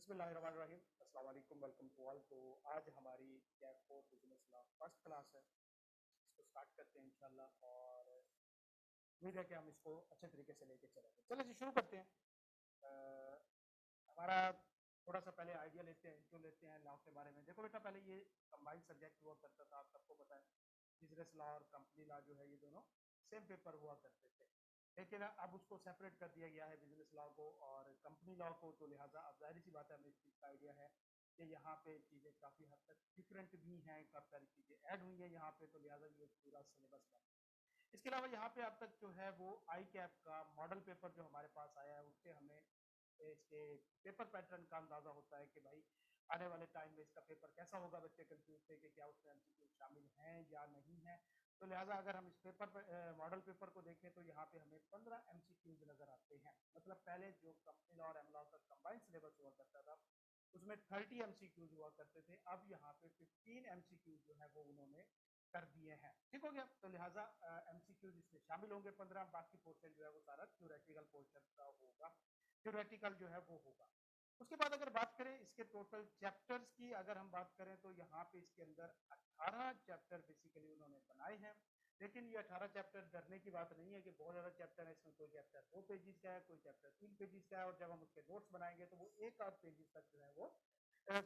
बिस्मिल्लाहिर्रहमानिर्रहीम। अस्सलाम वालेकुम, वेलकम टू ऑल। तो आज हमारी Kaif four business law first class है, इसको स्टार्ट करते हैं इंशाल्लाह और उम्मीद है कि हम इसको अच्छे तरीके से लेके चलेंगे। चलिए जी शुरू करते हैं। हमारा थोड़ा सा पहले आइडिया लेते हैं, इंट्रो लेते हैं लॉ के बारे में। देखो बेटा, पहले ये कंबाइंड सब्जेक्ट हुआ करता था, आप सबको पता है। बिजनेस लॉ और कंपनी लॉ जो है ये दोनों सेम पेपर हुआ करते थे, लेकिन अब उसको सेपरेट कर दिया गया है बिजनेस लॉ को और कंपनी लॉ को। तो लिहाजा अब जाहिर सी बात है, हमें इस चीज़ का आइडिया है कि यहाँ पे चीज़ें काफ़ी हद तक डिफरेंट भी हैं, काफ़ी सारी चीज़ें ऐड हुई हैं यहाँ पे, तो लिहाजा ये पूरा सिलेबस बन। इसके अलावा यहाँ पे अब तक जो है वो आई कैप का मॉडल पेपर जो हमारे पास आया है, उससे हमें इसके पेपर पैटर्न का अंदाजा होता है कि भाई आने वाले टाइम में इसका पेपर कैसा होगा। बच्चे कंफ्यूज थे कि क्या उसमें एमसीक्यू शामिल हैं या नहीं है। तो लिहाजा अगर हम इस पेपर मॉडल पेपर को देखें तो यहाँ पे हमें 15 एमसीक्यूज नजर आते हैं। मतलब पहले जो कंपनी लॉ और एमलॉ का कंबाइंड सिलेबस हुआ करता था उसमें 30 एमसीक्यूज हुआ करते थे, अब यहाँ पे 15 एमसीक्यूज जो है वो उन्होंने कर दिए हैं। ठीक हो गया। तो लिहाजा एमसीक्यूज इसमें शामिल होंगे 15, बाकी पोर्शन जो है वो सारा थ्योरेटिकल पोर्शन का होगा, थ्योरेटिकल जो है वो होगा। उसके बाद अगर बात करें इसके टोटल चैप्टर्स की, अगर हम बात करें तो यहाँ पे इसके अंदर 18 चैप्टर बेसिकली उन्होंने बनाए हैं। लेकिन ये 18 चैप्टर डरने की बात नहीं है कि बहुत ज़्यादा चैप्टर है। इसमें कोई चैप्टर 2 पेजेस का है, कोई चैप्टर 3 पेजेस का है, और जब हम उसके नोट्स बनाएंगे तो वो 1 आध पेजेस तक जो है वो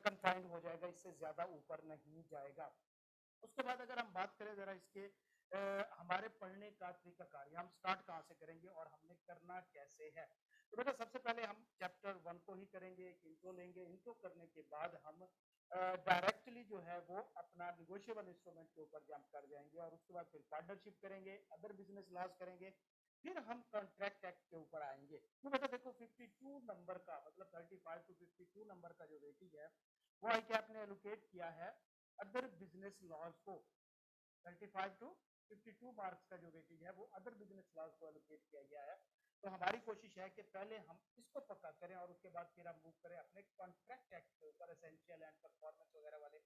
कंफाइंड हो जाएगा, इससे ज़्यादा ऊपर नहीं जाएगा। उसके बाद अगर हम बात करें जरा इसके हमारे पढ़ने का तरीकाकार, हम स्टार्ट कहाँ से करेंगे और हमने करना कैसे है। तो बेटा सबसे पहले हम चैप्टर 1 को ही करेंगे, एक इंट्रो लेंगे। इंट्रो करने के बाद हम डायरेक्टली जो है वो अपना निगोशिएबल इंस्ट्रूमेंट के ऊपर जंप कर जाएंगे और उसके बाद फिर पार्टनरशिप करेंगे, अदर बिजनेस लॉज करेंगे, फिर हम कॉन्ट्रैक्ट एक्ट के ऊपर आएंगे। तो बेटा देखो 52 नंबर का मतलब 35 टू 52 नंबर का जो वेटेज है वो आई कैप ने एलोकेट किया है अदर बिजनेस लॉज को। 35 टू 52 मार्क्स का जो वेटेज है वो अदर बिजनेस लॉज को एलोकेट किया गया है। तो हमारी कोशिश है कि पहले हम इसको पक्का करें और उसके बाद फिर हम मूव करें अपने कॉन्ट्रैक्ट एक्ट के ऊपर, एसेंशियल एंड परफॉर्मेंस वगैरह वाले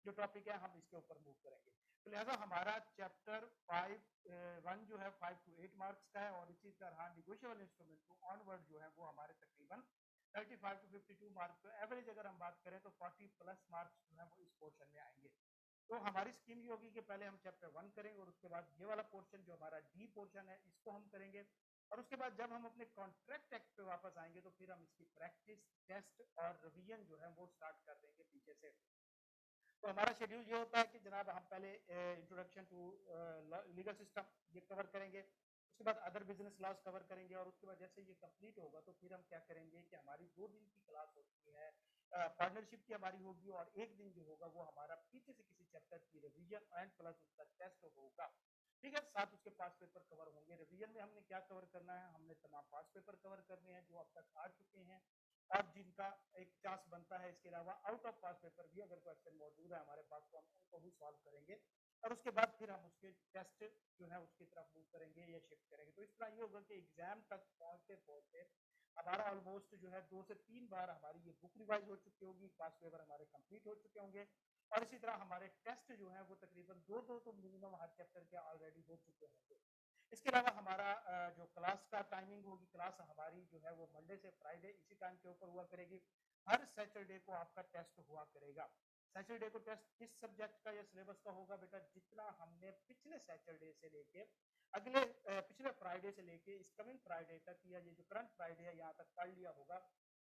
जो टॉपिक है हम इसके ऊपर मूव करेंगे। तो लिहाजा हमारा चैप्टर 1 जो है 5 टू 8 मार्क्स का है और इसी तरह निगोशिएबल इंस्ट्रूमेंट टू ऑनवर्ड जो है वो हमारे तकरीबन 35 टू 52 मार्क्स। तो एवरेज अगर हम बात करें तो 40 प्लस मार्क्स जो है वो इस पोर्शन में आएंगे। तो हमारी स्कीम ये होगी कि पहले हम चैप्टर 1 करेंगे और उसके बाद ये वाला पोर्शन जो हमारा डी पोर्शन है इसको हम करेंगे, और उसके बाद जब हम अपने कॉन्ट्रैक्ट एक्ट पे वापस आएंगे तो फिर हम इसकी प्रैक्टिस, टेस्ट और रिवीजन जो है वो स्टार्ट कर देंगे पीछे से। तो हमारा शेड्यूल ये होता है कि जनाब हम पहले इंट्रोडक्शन टू लीगल सिस्टम ये कवर करेंगे, उसके बाद अदर बिजनेस लॉज कवर करेंगे, और उसके बाद जैसे ये कंप्लीट होगा तो फिर हम क्या करेंगे कि हमारी 2 दिन की क्लास होती है पार्टनरशिप की हमारी होगी, और एक दिन जो होगा वो हमारा पीछे से किसी चैप्टर की रिवीजन एंड प्लस उसका टेस्ट होगा। ठीक है, साथ उसके पास पेपर कवर होंगे। रिवीजन में हमने क्या कवर करना है, हमने तमाम पास पेपर कवर करने हैं जो अब तक आ चुके हैं और जिनका एक चांस बनता है। इसके अलावा आउट ऑफ पास पेपर भी अगर क्वेश्चन मौजूद है हमारे पास तो हम उनको भी सॉल्व करेंगे, और उसके बाद फिर हम उसके टेस्ट जो है उसकी तरफ मूव करेंगे या शिफ्ट करेंगे। तो इस तरह ये होगा कि एग्जाम तक पहुंचते पहुंचते हमारा ऑलमोस्ट जो है 2 से 3 बार हमारी ये बुक रिवाइज हो चुकी होगी, पास पेपर हमारे कंप्लीट हो चुके होंगे, और इसी तरह हमारे टेस्ट जो है वो तकरीबन 2-2 तो मिनिमम हर चैप्टर के ऑलरेडी हो चुके होंगे। इसके अलावा हमारा जो क्लास का टाइमिंग होगी, क्लास हमारी जो है वो मंडे से फ्राइडे इसी टाइम के ऊपर हुआ करेगी। हर सैटरडे को आपका टेस्ट हुआ करेगा। सैटरडे को टेस्ट किस सब्जेक्ट का या सिलेबस का होगा बेटा, जितना हमने पिछले सैटरडे से लेके अगले पिछले फ्राइडे से लेके इस कमिंग फ्राइडे तक, या ये जो करंट फ्राइडे है यहाँ तक पढ़ लिया होगा,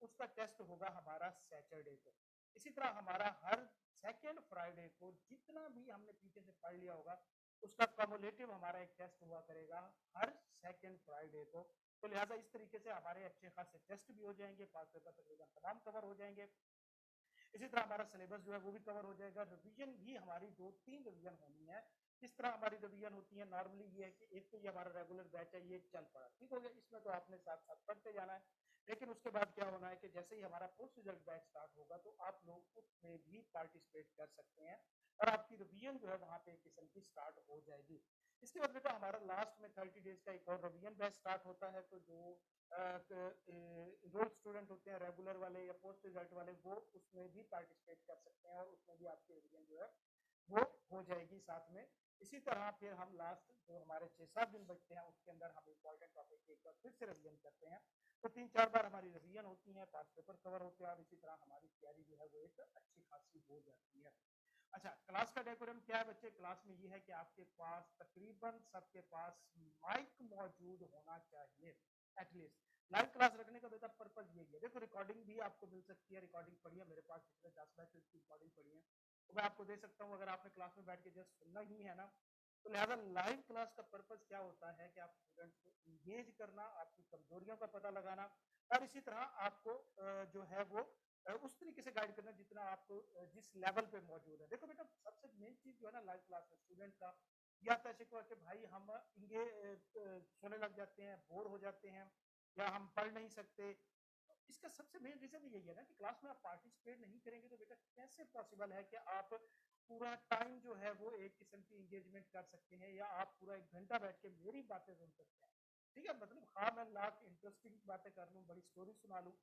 उसका टेस्ट होगा हमारा सैटरडे को। इसी तरह हमारा हर सेकेंड फ्राइडे को जितना भी हमने पीछे से पढ़ लिया होगा उसका कम्युलेटिव हमारा एक टेस्ट हुआ करेगा हर सेकेंड फ्राइडे को। तो लिहाजा इस तरीके से हमारे अच्छे खासे टेस्ट भी हो जाएंगे, पास पेपर तकरीबन तमाम कवर हो जाएंगे। इसी तरह हमारा सिलेबस जो है वो भी कवर हो जाएगा। रिवीजन भी हमारी 2-3 रिवीजन होनी है। इस तरह हमारी रिवीजन होती है नॉर्मली ये है कि एक तो ये हमारा रेगुलर बैच है, ये चल पड़ा, ठीक हो गया, इसमें तो आपने साथ साथ पढ़ते जाना है। लेकिन उसके बाद क्या होना है कि जैसे ही हमारा पोस्ट रिजल्ट बैच स्टार्ट होगा तो आप लोग उसमें भी पार्टिसिपेट कर सकते हैं और आपकी रिवीजन जो है वहाँ पे एक किस्म की स्टार्ट हो जाएगी। इसके बाद बेटा हमारा लास्ट में 30 डेज का एक और रिवीजन बैच स्टार्ट होता है। तो जो रोज स्टूडेंट होते हैं रेगुलर वाले या पोस्ट रिजल्ट वाले, वो उसमें भी पार्टिसिपेट कर सकते हैं और उसमें भी आपकी रिवीजन जो है वो हो जाएगी साथ में। इसी तरह फिर हम लास्ट जो हमारे 6-7 दिन बचते हैं उसके अंदर हम इंपॉर्टेंट टॉपिक एक बार फिर से रिवीजन करते हैं। तो 3-4 बार हमारी रिवीजन होती है, 5 पेपर कवर होते हैं और इसी तरह हमारी तैयारी जो है वो एक अच्छी खासी हो जाती है। अच्छा, क्लास का डेकोरम क्या है बच्चे? क्लास में ये है कि आपके पास तकरीबन सबके पास माइक मौजूद होना चाहिए एटलीस्ट। लाइव क्लास रखने का बेटा पर्पज यही है। देखो रिकॉर्डिंग भी आपको मिल सकती है, रिकॉर्डिंग पड़ी है मेरे पास, पिछले 10 बैचेस की रिकॉर्डिंग पड़ी है, तो मैं आपको दे सकता हूँ अगर आपने क्लास में बैठ के जस्ट सुनना ही है ना। तो लिहाजा लाइव क्लास का पर्पज क्या होता है कि आप स्टूडेंट्स को इंगेज करना, आपकी कमजोरियों का पता लगाना और इसी तरह आपको जो है वो उस तरीके से गाइड करना जितना आप जिस लेवल पे मौजूद है। देखो बेटा सबसे मेन चीज जो है ना लाइव क्लास में स्टूडेंट का या तो ऐसे कि भाई हम इंगे सोने लग जाते हैं, बोर हो जाते हैं या हम पढ़ नहीं सकते। तो इसका सबसे मेन रीजन यही है ना कि क्लास में आप पार्टिसिपेट नहीं करेंगे तो बेटा कैसे पॉसिबल है कि आप पूरा टाइम जो है वो एक किस्म की एंगेजमेंट कर सकते हैं या आप पूरा 1 घंटा बैठ के मेरी बातें सुन सकते हैं। ठीक है, मतलब हाँ मैं लाख इंटरेस्टिंग बातें कर लूँ, बड़ी स्टोरी सुना लूँ,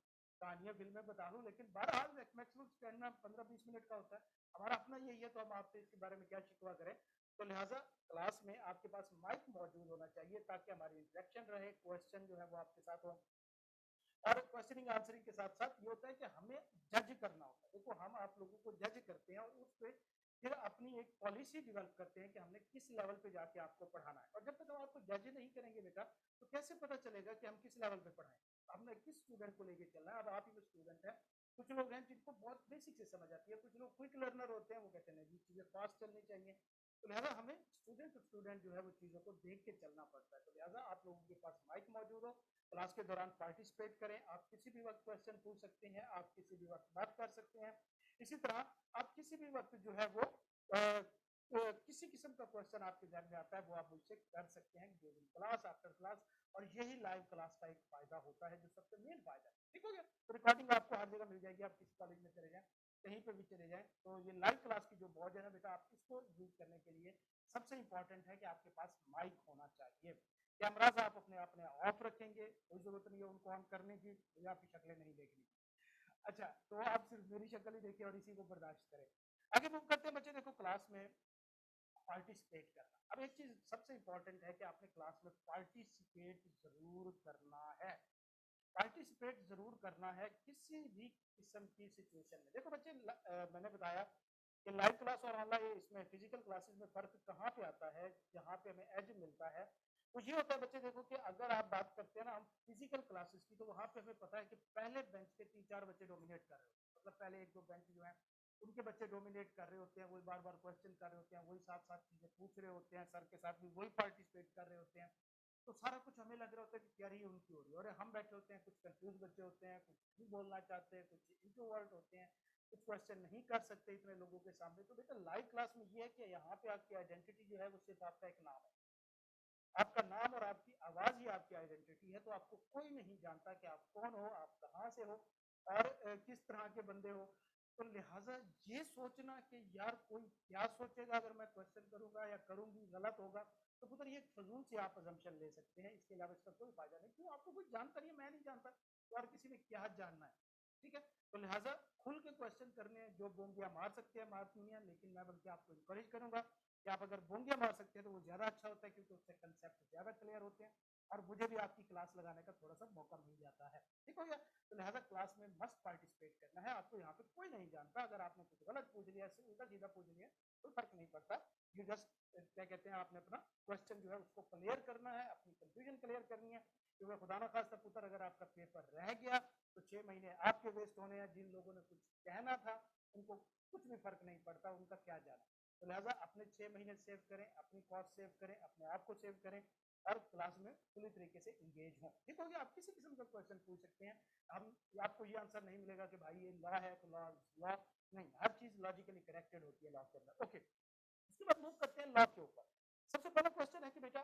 कहानियां फिल्में बता लूँ, लेकिन बहरहाल मैक्सिमम स्पेंड में 15-20 मिनट का होता है। हमारा अपना यही है तो हम आपसे इसके बारे में क्या शिकवा करें। तो लिहाजा क्लास में आपके पास माइक मौजूद होना चाहिए ताकि हमारी इंटरेक्शन रहे, क्वेश्चन जो है वो आपके साथ हो और क्वेश्चनिंग आंसरिंग के साथ साथ ये होता है कि हमें जज करना होता है। देखो हम आप लोगों को जज करते हैं और उस पर फिर अपनी एक पॉलिसी डेवलप करते हैं कि हमने किस लेवल पे जाके आपको पढ़ाना है। और जब तक हम आपको जज नहीं करेंगे बेटा तो कैसे पता चलेगा कि हम किस लेवल पे पढ़ाएं, हमने किस स्टूडेंट को लेके चलना है। अब आप ही वो स्टूडेंट है, कुछ लोग हैं जिनको बहुत बेसिक से समझ आती है, कुछ लोग क्विक लर्नर होते हैं, वो कहते हैं जी चीजें फास्ट चलनी चाहिए। तो लिहाजा हमें स्टूडेंट टू स्टूडेंट जो है वो चीजों को देख के चलना पड़ता है। तो लिहाजा आप लोगों के पास माइक मौजूद हो, क्लास के दौरान पार्टिसिपेट करें, आप किसी भी वक्त क्वेश्चन पूछ सकते हैं, आप किसी भी वक्त बात कर सकते हैं। इसी तरह आप किसी भी वक्त जो है वो किसी किस्म का क्वेश्चन आपके ध्यान में आता है वो आप मुझसे कर सकते हैं ड्यूरिंग क्लास, आफ्टर क्लास। और यही लाइव क्लास का एक फायदा होता है जो सबसे मेन फायदा है। ठीक हो गया? तो रिकॉर्डिंग आपको हर जगह मिल जाएगी, आप किसी कॉलेज में चले जाएं, कहीं पे भी चले जाएं। तो ये लाइव क्लास की जो मौज है ना बेटा, आप इसको यूज करने के लिए सबसे इंपॉर्टेंट है कि आपके पास माइक होना चाहिए। कैमराज आप अपने अपने ऑफ रखेंगे, कोई जरूरत नहीं है उनको ऑन करने की, या आपकी शक्लें नहीं देखनी। अच्छा, तो आप सिर्फ मेरी शक्ल ही देखिए और इसी को बर्दाश्त करें। आगे मूव करते हैं बच्चे। देखो क्लास में पार्टिसिपेट करना, अब एक चीज सबसे इंपॉर्टेंट है कि आपने क्लास में पार्टिसिपेट जरूर करना है। पार्टिसिपेट जरूर करना है किसी भी किस्म की सिचुएशन में। देखो बच्चे मैंने बताया कि लाइव क्लास और ऑनलाइन इसमें फिजिकल क्लासेस में फर्क कहाँ पे आता है, जहाँ पे हमें एज मिलता है वो ये होता है बच्चे। देखो कि अगर आप बात करते हैं ना हम फिजिकल क्लासेस की, तो वहां पे हमें पता है कि पहले बेंच के 3-4 बच्चे डोमिनेट कर रहे होते हैं, मतलब पहले 1-2 बेंच जो है उनके बच्चे डोमिनेट कर रहे होते हैं, वही बार बार क्वेश्चन कर रहे होते हैं, वही साथ साथ चीजें पूछ रहे होते हैं, सर के साथ भी वही पार्टिसिपेट कर रहे होते हैं। तो सारा कुछ हमें लग रहा होता है कि तैयारी उनकी हो रही है और हम बैठे होते हैं, कुछ कंफ्यूज बच्चे होते हैं, कुछ नहीं बोलना चाहते हैं, कुछ इंट्रोवर्ट होते हैं, कुछ क्वेश्चन नहीं कर सकते इतने लोगों के सामने। तो बेटा लाइव क्लास में ये है कि यहाँ पे आपकी आइडेंटिटी जो है वो सिर्फ आपका एक नाम है, आपका नाम और आपकी आवाज ही आपकी आइडेंटिटी है। तो आपको कोई नहीं जानता कि आप कौन हो, आप कहाँ से हो और किस तरह के बंदे हो। तो लिहाजा ये सोचना कि यार कोई क्या सोचेगा अगर मैं क्वेश्चन करूंगा या करूंगी गलत होगा, तो पुत्र ये फजूल से आप अजम्पशन ले सकते हैं। इसके अलावा इसका कोई फायदा नहीं, क्यों आपको कुछ जानता नहीं है, मैं नहीं जानता तो और किसी ने क्या जानना है। ठीक है, तो लिहाजा खुल के क्वेश्चन करने हैं, जो बोंगिया मार सकते हैं मार नहीं है, लेकिन मैं बल्कि आपको इंकरेज करूंगा कि आप अगर बोंगिया मार सकते हैं तो वो ज्यादा अच्छा होता है, क्योंकि उससे कंसेप्ट ज्यादा क्लियर होते हैं और मुझे भी आपकी क्लास लगाने का थोड़ा सा मौका मिल जाता है। ठीक हो गया? तो लिहाजा क्लास में मस्ट पार्टिसिपेट करना है। आपको यहाँ पे कोई नहीं जानता, अगर आपने कुछ गलत पूछ लिया, उल्टा सीधा पूछ लिया, कोई फर्क नहीं पड़ता। यू जस्ट क्या कहते हैं, आपने अपना क्वेश्चन जो है उसको क्लियर करना है, अपनी कंफ्यूजन क्लियर करनी है। क्योंकि खुदा ना खास्ता पुत्र अगर आपका पेपर रह गया तो 6 महीने आपके वेस्ट होने हैं। जिन लोगों ने कुछ कहना था उनको कुछ भी फर्क नहीं पड़ता, उनका क्या जाना। तो लिहाजा अपने 6 महीने सेव करें, अपनी कॉस्ट सेव करें, अपने आप को सेव करें और क्लास में पूरी तरीके से इंगेज हों। ठीक हो गया? आप किसी किस्म का क्वेश्चन पूछ सकते हैं, हम आपको ये आंसर नहीं मिलेगा कि भाई ये लॉ है तो लॉ लॉ नहीं, हर चीज लॉजिकली करेक्टेड होती है लॉ के अंदर। ओके, इसके बाद मूव करते हैं लॉ के ऊपर। सबसे पहला क्वेश्चन है कि बेटा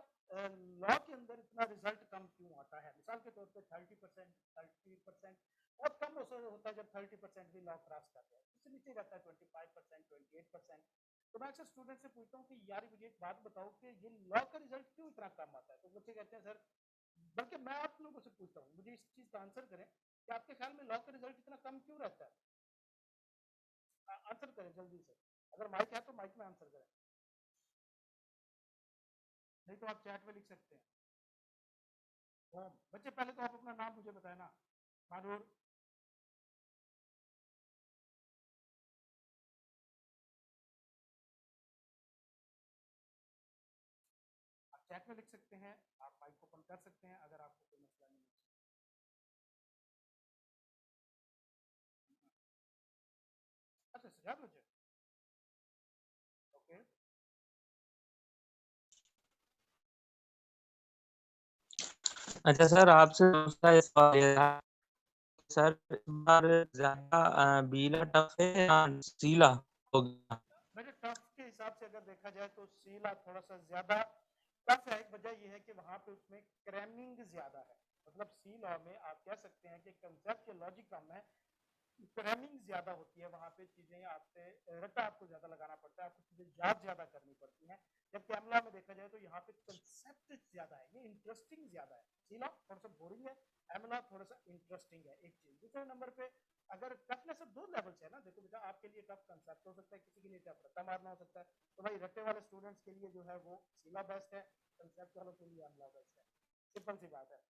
लॉ के अंदर इतना रिजल्ट कम क्यों आता है? मिसाल के तौर पे 30% बहुत कम होता है जब 30% भी लॉ क्रॉस करते हैं, इससे नीचे रहता है 25%, 28%। तो मैं अक्सर स्टूडेंट से पूछता हूँ कि यार मुझे एक बात बताओ कि ये लॉ का रिजल्ट क्यों इतना कम आता है? तो बच्चे कहते हैं सर, बल्कि मैं आप लोगों से पूछता हूँ, मुझे इस चीज का आंसर करें कि आपके ख्याल में लॉ का रिजल्ट इतना कम क्यों रहता है? आंसर करें जल्दी से। अगर माइक है तो माइक में आंसर करें, नहीं तो आप चैट में लिख सकते हैं। होम। बच्चे पहले तो आप अपना नाम मुझे बताए ना। मानूर। आप चैट में लिख सकते हैं, आप माइक ओपन कर सकते हैं अगर आपको कोई मसला नहीं है। अच्छा सजाद बच्चे, ओके। अच्छा सर, आपसे दूसरा सवाल ये था सर, इस बार ज्यादा बीला टफ है या सीला हो गया? मेरे टफ के हिसाब से अगर देखा जाए तो सीला थोड़ा सा ज्यादा टफ है। एक वजह यह है कि वहां पे उसमें क्रैमिंग ज्यादा है। मतलब सी लॉ में आप कह सकते हैं कि कंसेप्ट के लॉजिक कम है, क्रैमिंग ज्यादा होती है। वहां पे चीजें आपसे रट्टा आपको ज्यादा लगाना पड़ता है, आपको चीजें याद ज्यादा करनी पड़ती हैं। जब कैमला में देखा जाए तो यहाँ पे कंसेप्ट ज्यादा है, ये इंटरेस्टिंग ज्यादा है। सीला थोड़ा सा बोरिंग है, एमला थोड़ा सा इंटरेस्टिंग है। एक चीज दूसरे नंबर पे अगर टफनेस ऑफ दो लेवल्स है ना, देखो बेटा आपके लिए टफ कंसेप्ट हो सकता है, किसी के लिए टफ रट्टा मारना हो सकता है। तो भाई रट्टे वाले स्टूडेंट्स के लिए जो है वो सीला बेस्ट है, कंसेप्ट वालों के लिए एमला बेस्ट है। सिंपल सी बात है।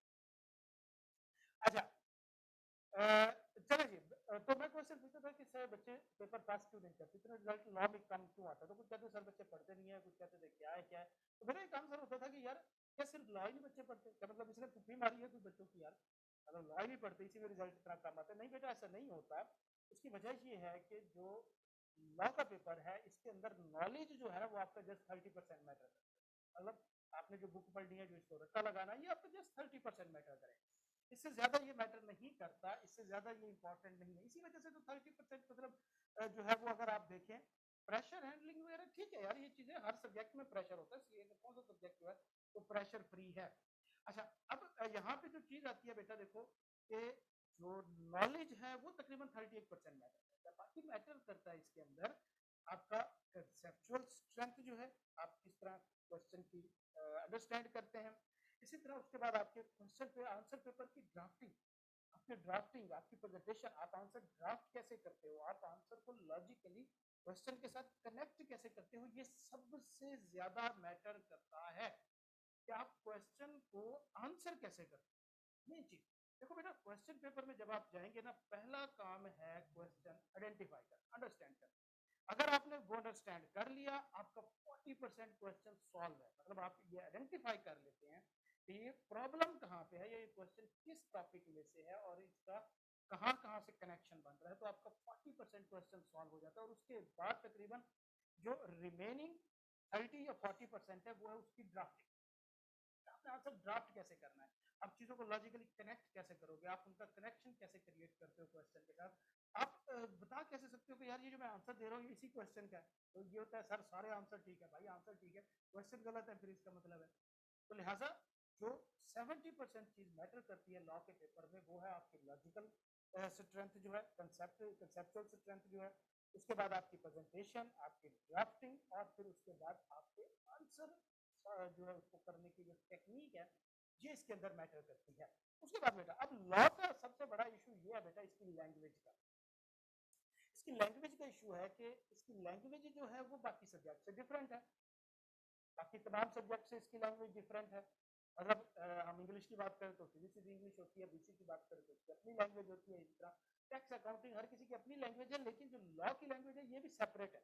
अच्छा चलो जी। तो मैं क्वेश्चन पूछता था कि सर बच्चे पेपर पास क्यों नहीं करते, इतना रिजल्ट लॉ में कम क्यों आता है? तो कुछ कहते सर बच्चे पढ़ते नहीं है, कुछ कहते थे क्या है क्या है। तो मेरा एक आंसर होता था कि यार क्या सिर्फ लॉ ही नहीं बच्चे पढ़ते? क्या मतलब इसने पुप्पी मारी है कुछ बच्चों की यार, मतलब लॉ ही नहीं पढ़ते इसी में रिजल्ट इतना कम आता है? नहीं बेटा, ऐसा नहीं होता। उसकी वजह ये है कि जो लॉ का पेपर है इसके अंदर नॉलेज जो है वो आपका जस्ट 30% मैटर करता है। मतलब आपने जो बुक पढ़नी है, जो इसको रट्टा लगाना है, ये आपका जस्ट 30% मैटर करेगा, इससे ज्यादा ये मैटर नहीं करता, इससे ज्यादा ये इंपॉर्टेंट नहीं है। इसी वजह से तो 30% मतलब जो है वो अगर आप देखें प्रेशर हैंडलिंग वगैरह, ठीक है यार, ये चीजें हर सब्जेक्ट में प्रेशर होता है, सीए का कौन सा सब्जेक्ट जो है वो प्रेशर फ्री है। अच्छा अब यहाँ पे जो चीज आती है बेटा देखो कि जो नॉलेज है वो तकरीबन 38% मैटर करता है, बाकी मैटर करता है इसके अंदर आपका कंसेप्चुअल स्ट्रेंथ जो है, आप किस तरह क्वेश्चन की अंडरस्टैंड करते हैं। इसी तरह उसके बाद आपके क्वेश्चन पे आंसर पेपर की ड्राफ्टिंग, आपकी ड्राफ्टिंग, आपकी प्रेजेंटेशन, आप आंसर ड्राफ्ट कैसे करते हो, आप आंसर को लॉजिकली क्वेश्चन के साथ कनेक्ट कैसे करते हो, ये सबसे ज्यादा मैटर करता है कि आप क्वेश्चन को आंसर कैसे करते हो। ये चीज देखो बेटा, क्वेश्चन पेपर में जब आप जाएंगे ना, पहला काम है क्वेश्चन आइडेंटिफाई कर, अंडरस्टैंड कर। अगर आपने वो अंडरस्टैंड कर लिया, आपका 40% क्वेश्चन सॉल्व है। मतलब आप ये आइडेंटिफाई कर लेते हैं कि ये प्रॉब्लम कहाँ पे है, ये क्वेश्चन किस टॉपिक में से है और इसका कहाँ कहाँ से कनेक्शन बन रहा है, तो आपका 40% क्वेश्चन सॉल्व हो जाता है। और उसके बाद तकरीबन जो रिमेनिंग 30 या 40% है वो है उसकी ड्राफ्टिंग। आपने आंसर ड्राफ्ट कैसे करना है, आप चीजों को लॉजिकली कनेक्ट कैसे करोगे, आप उनका कनेक्शन कैसे क्रिएट करते हो क्वेश्चन के साथ, आप बता कैसे सकते हो कि यार ये जो मैं आंसर दे रहा हूँ इसी क्वेश्चन का है। तो ये होता है सर सारे आंसर ठीक है, भाई आंसर ठीक है, क्वेश्चन गलत है फिर इसका मतलब है। तो लिहाजा जो 70% चीज मैटर करती है लॉ के पेपर में वो है आपकी लॉजिकल स्ट्रेंथ जो है, कंसेप्चुअल स्ट्रेंथ जो है, उसके बाद आपकी प्रेजेंटेशन, आपकी ड्राफ्टिंग, और फिर उसके बाद आपके आंसर जो है उसको करने की जो टेक्निक है, ये इसके अंदर मैटर करती है। उसके बाद बेटा अब लॉ का सबसे बड़ा इशू ये है बेटा इसकी लैंग्वेज का। इसकी लैंग्वेज का इशू है कि इसकी लैंग्वेज जो है वो बाकी सब्जेक्ट से डिफरेंट है, बाकी तमाम सब्जेक्ट से इसकी लैंग्वेज डिफरेंट है। मतलब हम इंग्लिश की बात करें तो सीधी सीधी इंग्लिश होती है, बीसी की बात करें तो उसकी अपनी लैंग्वेज होती है, इस तरह टैक्स अकाउंटिंग हर किसी की अपनी लैंग्वेज है, लेकिन जो लॉ की लैंग्वेज है ये भी सेपरेट है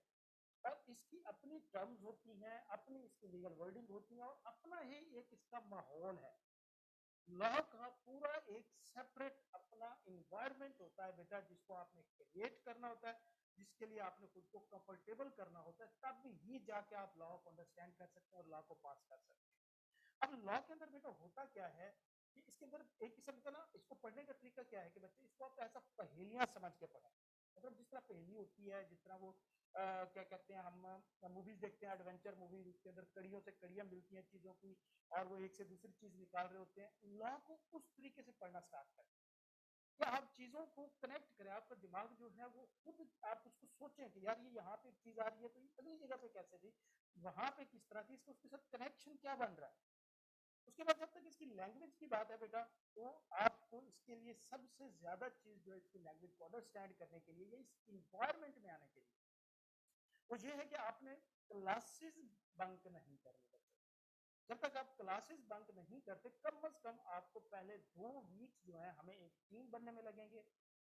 और इसकी अपनी टर्म्स होती हैं, अपनी इसकी लीगल वर्डिंग होती है और अपना ही एक इसका माहौल है। लॉ का पूरा एक सेपरेट अपना इन्वायरमेंट होता है बेटा, जिसको आपने क्रिएट करना होता है, जिसके लिए आपने खुद को कंफर्टेबल करना होता है, तब ही जाके आप लॉ को अंडरस्टैंड कर सकते हैं और लॉ को पास कर सकते हैं। अब लॉ के अंदर बेटा होता क्या है कि इसके अंदर एक किस्म का ना, इसको पढ़ने का तरीका क्या है कि बच्चे इसको आप ऐसा पहेलियां समझ के पढ़ें। मतलब जिस तरह पहेली होती है, जिस तरह वो क्या कहते हैं, हम मूवीज देखते हैं, एडवेंचर मूवीज, उसके अंदर कड़ियों से कड़ियां मिलती हैं चीजों की और वो एक से दूसरी चीज निकाल रहे होते हैं, लॉ को उस तरीके से पढ़ना स्टार्ट करें कि आप चीजों को कनेक्ट करें। आपका दिमाग जो है वो खुद आप उसको सोचें कि यार ये यहाँ पे एक चीज आ रही है तो ये अगली जगह पे कैसे थी, वहां पे किस तरह थी, इसको उसके साथ कनेक्शन क्या बन रहा है। उसके बाद जब तक इसकी लैंग्वेज की बात है बेटा, तो आपको इसके लिए सबसे ज्यादा चीज जो है इसकी लैंग्वेज को अंडरस्टैंड करने के लिए, ये इस इन्वायरमेंट में आने के लिए, वो ये है कि आपने क्लासेस बंक नहीं करनी बच्चे। जब तक आप क्लासेस बंक नहीं करते, कम से कम आपको पहले 2 वीक्स जो है हमें एक टीम बनने में लगेंगे,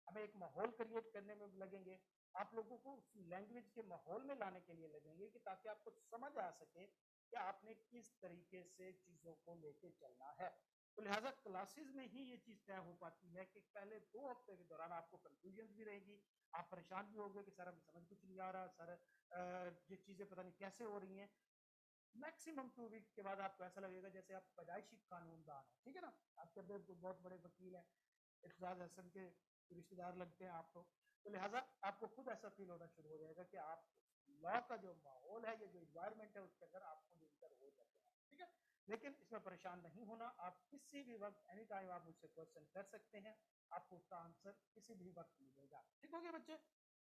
हमें एक माहौल क्रिएट करने में लगेंगे, आप लोगों को उस लैंग्वेज के माहौल में लाने के लिए लगेंगे कि ताकि आपको समझ आ सके कि आपने किस तरीके से चीजों को लेके चलना है। तो लिहाजा क्लासेस में ही ये चीज तय हो पाती है कि पहले 2 हफ्ते के दौरान आपको कंफ्यूजन भी रहेगी, आप परेशान भी होंगे कि सर हमें समझ कुछ नहीं आ रहा, सर ये चीजें पता नहीं कैसे हो रही हैं। मैक्सिमम 2 वीक के बाद आपको ऐसा लगेगा जैसे आप पैदाइशी कानूनदान है, ठीक है ना, आपके बहुत बड़े वकील हैं, इर्शाद हसन के रिश्तेदार लगते हैं आप तो लिहाजा आपको खुद ऐसा फील होना शुरू हो जाएगा कि आप लॉ का जो माहौल है, ये जो इन्वायरमेंट है, उसके अंदर आप खुद इंटर हो जाते हैं, ठीक है। लेकिन इसमें परेशान नहीं होना, आप किसी भी वक्त एनी टाइम आप मुझसे क्वेश्चन कर सकते हैं, आपको उसका आंसर किसी भी वक्त मिलेगा। ठीक हो गया बच्चे,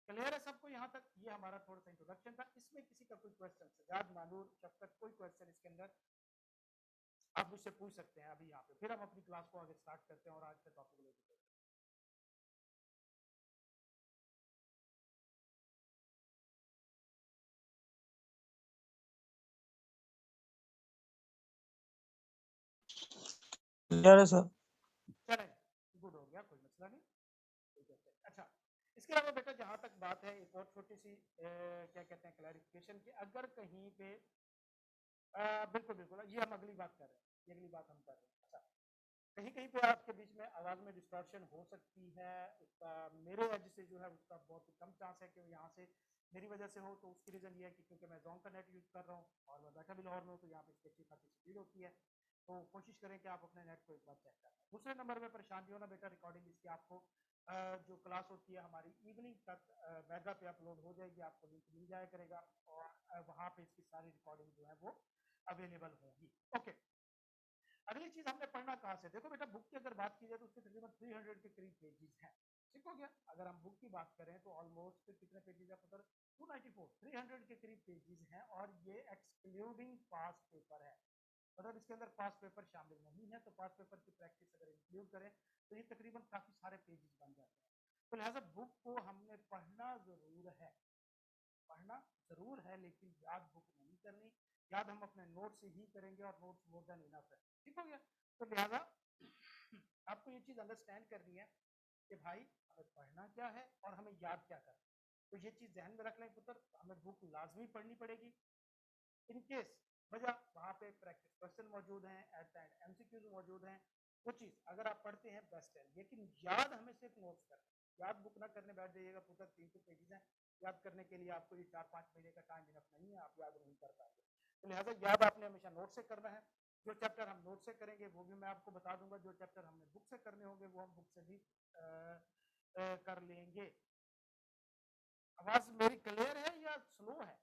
क्लियर है सबको यहाँ तक? ये हमारा थोड़ा सा इंट्रोडक्शन था। इसमें किसी का कोई क्वेश्चन, सजाद, मानूर, शफकत, कोई क्वेश्चन इसके अंदर आप मुझसे पूछ सकते हैं अभी यहाँ पे, फिर हम अपनी क्लास को आगे स्टार्ट करते हैं और आज के टॉपिक को लेकर। क्लियर है सर? चलें, गुड हो गया, कोई मसला नहीं। अच्छा, इसके अलावा बेटा जहां तक बात है, एक और छोटी सी क्या कहते हैं क्लैरिफिकेशन की, अगर कहीं पे बिल्कुल बिल्कुल ये हम अगली बात कर रहे हैं, ये अगली बात हम कर रहे हैं। अच्छा, कहीं कहीं पे आपके बीच में आवाज में डिस्टॉर्शन हो सकती है, उसका मेरे एज से जो है उसका बहुत ही कम चांस है कि यहाँ से मेरी वजह से हो, तो उसकी रीजन ये है कि क्योंकि मैं जोन का नेट यूज कर रहा हूँ और मैं बैठा भी लाहौर में हूँ, तो यहाँ पे इसकी अच्छी खासी स्पीड होती है, तो कोशिश करें कि आप अपने नेट को एक बार चेक करें। दूसरे नंबर में परेशान नहीं होना बेटा, रिकॉर्डिंग इसकी आपको जो क्लास होती है हमारी इवनिंग तक मेगा पे अपलोड हो जाएगी, आपको लिंक मिल जाया करेगा और वहाँ पे इसकी सारी रिकॉर्डिंग जो है वो अवेलेबल होगी। ओके, अगली चीज हमने पढ़ना कहाँ से, देखो बेटा बुक की अगर बात की जाए तो उसके तकरीबन 300 के करीब पेजेस हैं, ठीक हो गया। अगर हम बुक की बात करें तो ऑलमोस्ट कितने पेजेस है पता, 294, 300 के करीब पेजेस हैं, और ये एक्सक्लूडिंग पास पेपर है, मतलब इसके अंदर पास पेपर शामिल नहीं है, तो पास पेपर की प्रैक्टिस अगर इंक्लूड करें तो ये तकरीबन काफी सारे पेजेस बन जाते हैं। तो लिहाजा बुक को हमने पढ़ना जरूर है, पढ़ना जरूर है, लेकिन याद बुक नहीं करनी, याद हम अपने नोट से ही करेंगे और नोट्स मोर देन इनफ है, ठीक हो गया। तो लिहाजा आपको ये चीज अंडरस्टैंड करनी है कि भाई हमें पढ़ना क्या है और हमें याद क्या करना है, तो ये चीज ध्यान में रख लें पुत्र, हमें बुक लाजमी पढ़नी पड़ेगी। इन केस वजह वहाँ पे प्रैक्टिस क्वेश्चन मौजूद हैं, एट द एंड एमसीक्यूज मौजूद हैं, वो चीज अगर आप पढ़ते हैं बेस्ट है, लेकिन याद हमें सिर्फ नोट्स करना है, याद बुक ना करने बैठ जाइएगा पुत्र, 300 पेजेस हैं, याद करने के लिए आपको ये 4-5 महीने का टाइम इनफ नहीं है, आप याद नहीं कर पाएंगे। तो लिहाजा याद आपने हमेशा नोट से करना है, जो चैप्टर हम नोट से करेंगे वो भी मैं आपको बता दूंगा, जो चैप्टर हमने बुक से करने होंगे वो हम बुक से भी कर लेंगे। आवाज मेरी क्लियर है या स्लो है?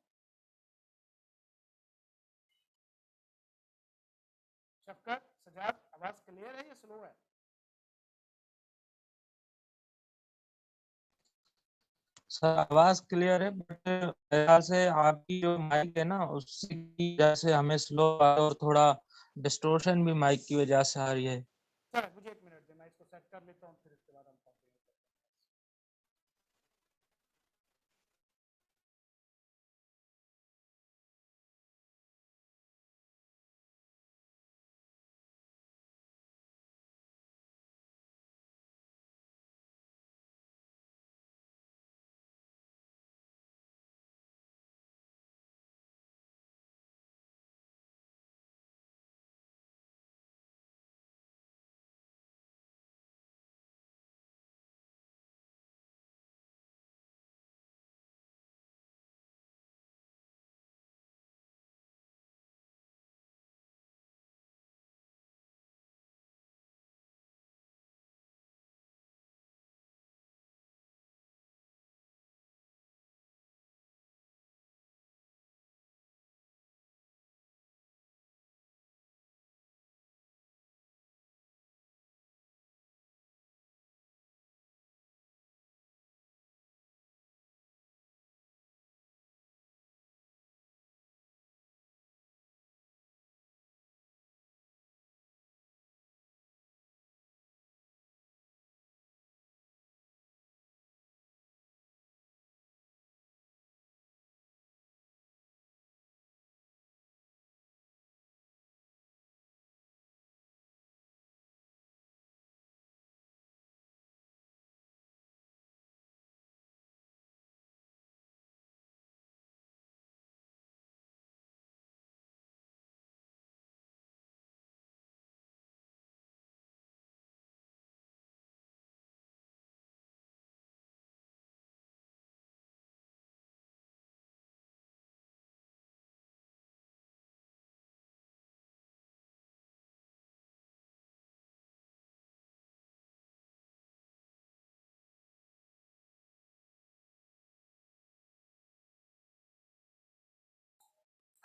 शफकत, सजाद, आवाज क्लियर है या स्लो है? सर आवाज क्लियर है, बट ख्याल से आपकी जो माइक है ना उसकी वजह से हमें स्लो और थोड़ा डिस्टोर्शन भी माइक की वजह से आ रही है। चलो मुझे 1 मिनट दे, मैं इसको सेट कर लेता हूँ, फिर इसके बाद हम कंटिन्यू करते हैं।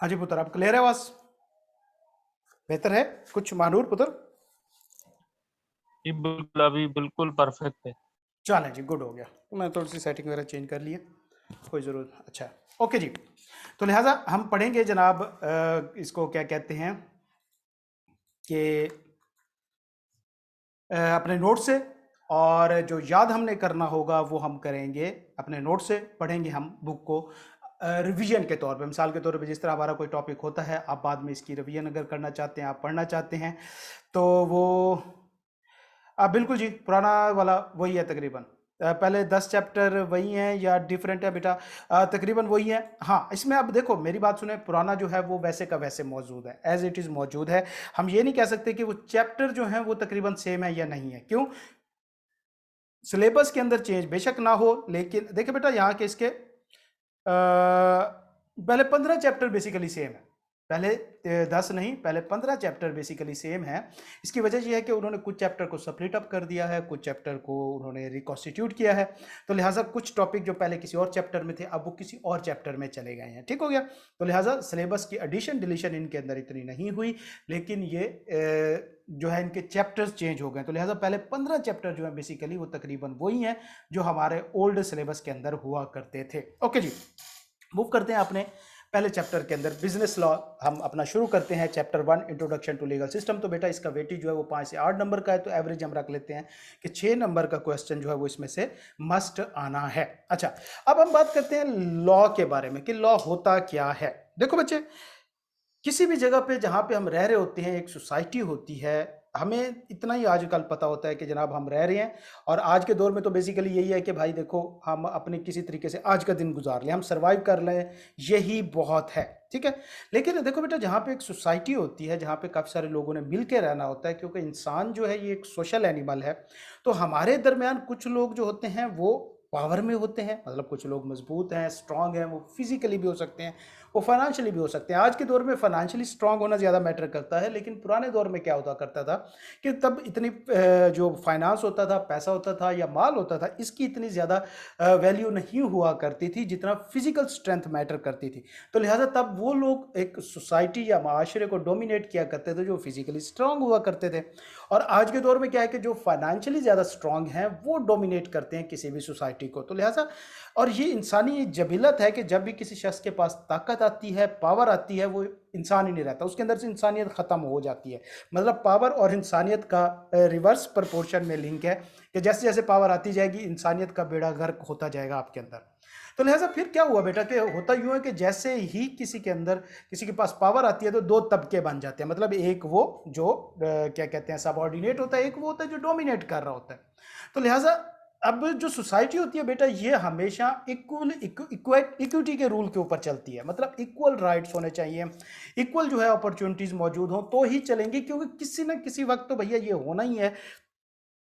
हाँ जी पुत्र, अब क्लियर है आवाज? बेहतर है कुछ महानूर पुत्र? जी बिल्कुल, अभी बिल्कुल परफेक्ट है। चलें जी, गुड हो गया। मैं थोड़ी सी सेटिंग वगैरह चेंज कर लिए, कोई ज़रूरत। अच्छा, ओके जी। तो लिहाजा हम पढ़ेंगे जनाब, इसको क्या कहते हैं कि अपने नोट से, और जो याद हमने करना होगा वो हम करेंगे अपने नोट से, पढ़ेंगे हम बुक को रिवीजन के तौर पे। मिसाल के तौर पे जिस तरह हमारा कोई टॉपिक होता है, आप बाद में इसकी रिवीजन अगर करना चाहते हैं, आप पढ़ना चाहते हैं, तो वो बिल्कुल जी, पुराना वाला वही है तकरीबन। पहले 10 चैप्टर वही हैं या डिफरेंट है बेटा? तकरीबन वही है। हाँ, इसमें अब देखो मेरी बात सुने, पुराना जो है वो वैसे का वैसे मौजूद है, एज इट इज़ मौजूद है। हम ये नहीं कह सकते कि वो चैप्टर जो हैं वो तकरीबन सेम है या नहीं है। क्यों? सिलेबस के अंदर चेंज बेशक ना हो, लेकिन देखिए बेटा यहाँ के इसके पहले 15 चैप्टर बेसिकली सेम है। पहले 10 नहीं, पहले 15 चैप्टर बेसिकली सेम है। इसकी वजह यह है कि उन्होंने कुछ चैप्टर को स्प्लिट अप कर दिया है, कुछ चैप्टर को उन्होंने रिकॉन्स्टिट्यूट किया है। तो लिहाजा कुछ टॉपिक जो पहले किसी और चैप्टर में थे, अब वो किसी और चैप्टर में चले गए हैं। ठीक हो गया? तो लिहाजा सिलेबस की एडिशन डिलीशन इनके अंदर इतनी नहीं हुई, लेकिन ये जो है इनके चैप्टर्स चेंज हो गए। तो लिहाजा पहले 15 चैप्टर जो है बेसिकली वो तकरीबन वही हैं जो हमारे ओल्ड सिलेबस के अंदर हुआ करते थे। ओके जी, मूव करते हैं अपने पहले चैप्टर के अंदर, बिजनेस लॉ। हम अपना शुरू करते हैं chapter 1, introduction to legal system. तो बेटा इसका वेटेज जो है वो 5 से 8 नंबर का है, तो एवरेज हम रख लेते हैं कि 6 नंबर का क्वेश्चन जो है वो इसमें से मस्ट आना है। अच्छा, अब हम बात करते हैं लॉ के बारे में कि लॉ होता क्या है। देखो बच्चे, किसी भी जगह पे जहाँ पे हम रह रहे होते हैं, एक सोसाइटी होती है, हमें इतना ही आजकल पता होता है कि जनाब हम रह रहे हैं। और आज के दौर में तो बेसिकली यही है कि भाई देखो, हम अपने किसी तरीके से आज का दिन गुजार लें, हम सर्वाइव कर लें, यही बहुत है। ठीक है? लेकिन देखो बेटा, जहाँ पे एक सोसाइटी होती है, जहाँ पे काफ़ी सारे लोगों ने मिल के रहना होता है, क्योंकि इंसान जो है ये एक सोशल एनिमल है, तो हमारे दरमियान कुछ लोग जो होते हैं वो पावर में होते हैं, मतलब कुछ लोग मजबूत हैं, स्ट्रांग हैं, वो फिजिकली भी हो सकते हैं, वो फाइनेंशियली भी हो सकते हैं। आज के दौर में फाइनेंशियली स्ट्रांग होना ज़्यादा मैटर करता है, लेकिन पुराने दौर में क्या होता करता था कि तब इतनी जो फाइनेंस होता था, पैसा होता था या माल होता था, इसकी इतनी ज़्यादा वैल्यू नहीं हुआ करती थी जितना फिजिकल स्ट्रेंथ मैटर करती थी। तो लिहाजा तब वो लोग एक सोसाइटी या माशरे को डोमिनेट किया करते थे जो फिजिकली स्ट्रांग हुआ करते थे। और आज के दौर में क्या है कि जो फाइनेंशियली ज़्यादा स्ट्रांग हैं वो डोमिनेट करते हैं किसी भी सोसाइटी को। तो लिहाजा, और ये इंसानी जबिलत है कि जब भी किसी शख्स के पास ताकत आती है, पावर आती है, वो इंसान ही नहीं रहता, उसके अंदर से इंसानियत ख़त्म हो जाती है। मतलब पावर और इंसानियत का रिवर्स प्रपोर्शन में लिंक है कि जैसे जैसे पावर आती जाएगी, इंसानियत का बेड़ा गर्क होता जाएगा आपके अंदर। तो लिहाजा फिर क्या हुआ बेटा कि होता यूँ है कि जैसे ही किसी के अंदर, किसी के पास पावर आती है, तो दो तबके बन जाते हैं। मतलब एक वो जो क्या कहते हैं सबऑर्डिनेट होता है, एक वो होता है जो डोमिनेट कर रहा होता है। तो लिहाजा अब जो सोसाइटी होती है बेटा, ये हमेशा इक्विटी के रूल के ऊपर चलती है। मतलब इक्वल राइट्स होने चाहिए, इक्वल जो है अपॉर्चुनिटीज मौजूद हो तो ही चलेंगी, क्योंकि किसी ना किसी वक्त तो भैया ये होना ही है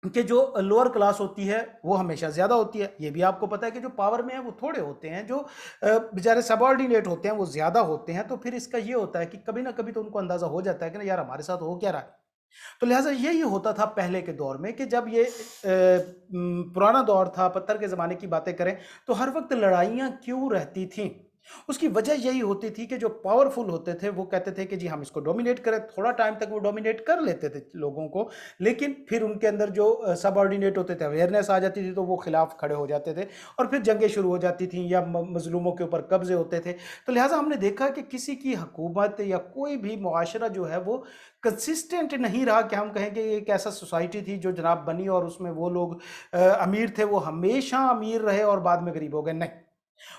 कि जो लोअर क्लास होती है वो हमेशा ज़्यादा होती है। ये भी आपको पता है कि जो पावर में है वो थोड़े होते हैं, जो बेचारे सबऑर्डिनेट होते हैं वो ज़्यादा होते हैं। तो फिर इसका ये होता है कि कभी ना कभी तो उनको अंदाज़ा हो जाता है कि ना यार हमारे साथ हो क्या रहा है। तो लिहाजा यही होता था पहले के दौर में कि जब ये पुराना दौर था, पत्थर के ज़माने की बातें करें, तो हर वक्त लड़ाइयाँ क्यों रहती थीं? उसकी वजह यही होती थी कि जो पावरफुल होते थे वो कहते थे कि जी हम इसको डोमिनेट करें। थोड़ा टाइम तक वो डोमिनेट कर लेते थे लोगों को, लेकिन फिर उनके अंदर जो सबऑर्डिनेट होते थे, अवेयरनेस आ जाती थी, तो वो खिलाफ खड़े हो जाते थे और फिर जंगें शुरू हो जाती थी या मजलूमों के ऊपर कब्जे होते थे। तो लिहाजा हमने देखा कि किसी की हुकूमत या कोई भी मुआशरा जो है वो कंसिस्टेंट नहीं रहा कि हम कहें कि एक ऐसा सोसाइटी थी जो जनाब बनी और उसमें वो लोग अमीर थे, वो हमेशा अमीर रहे और बाद में गरीब हो गए। नहीं,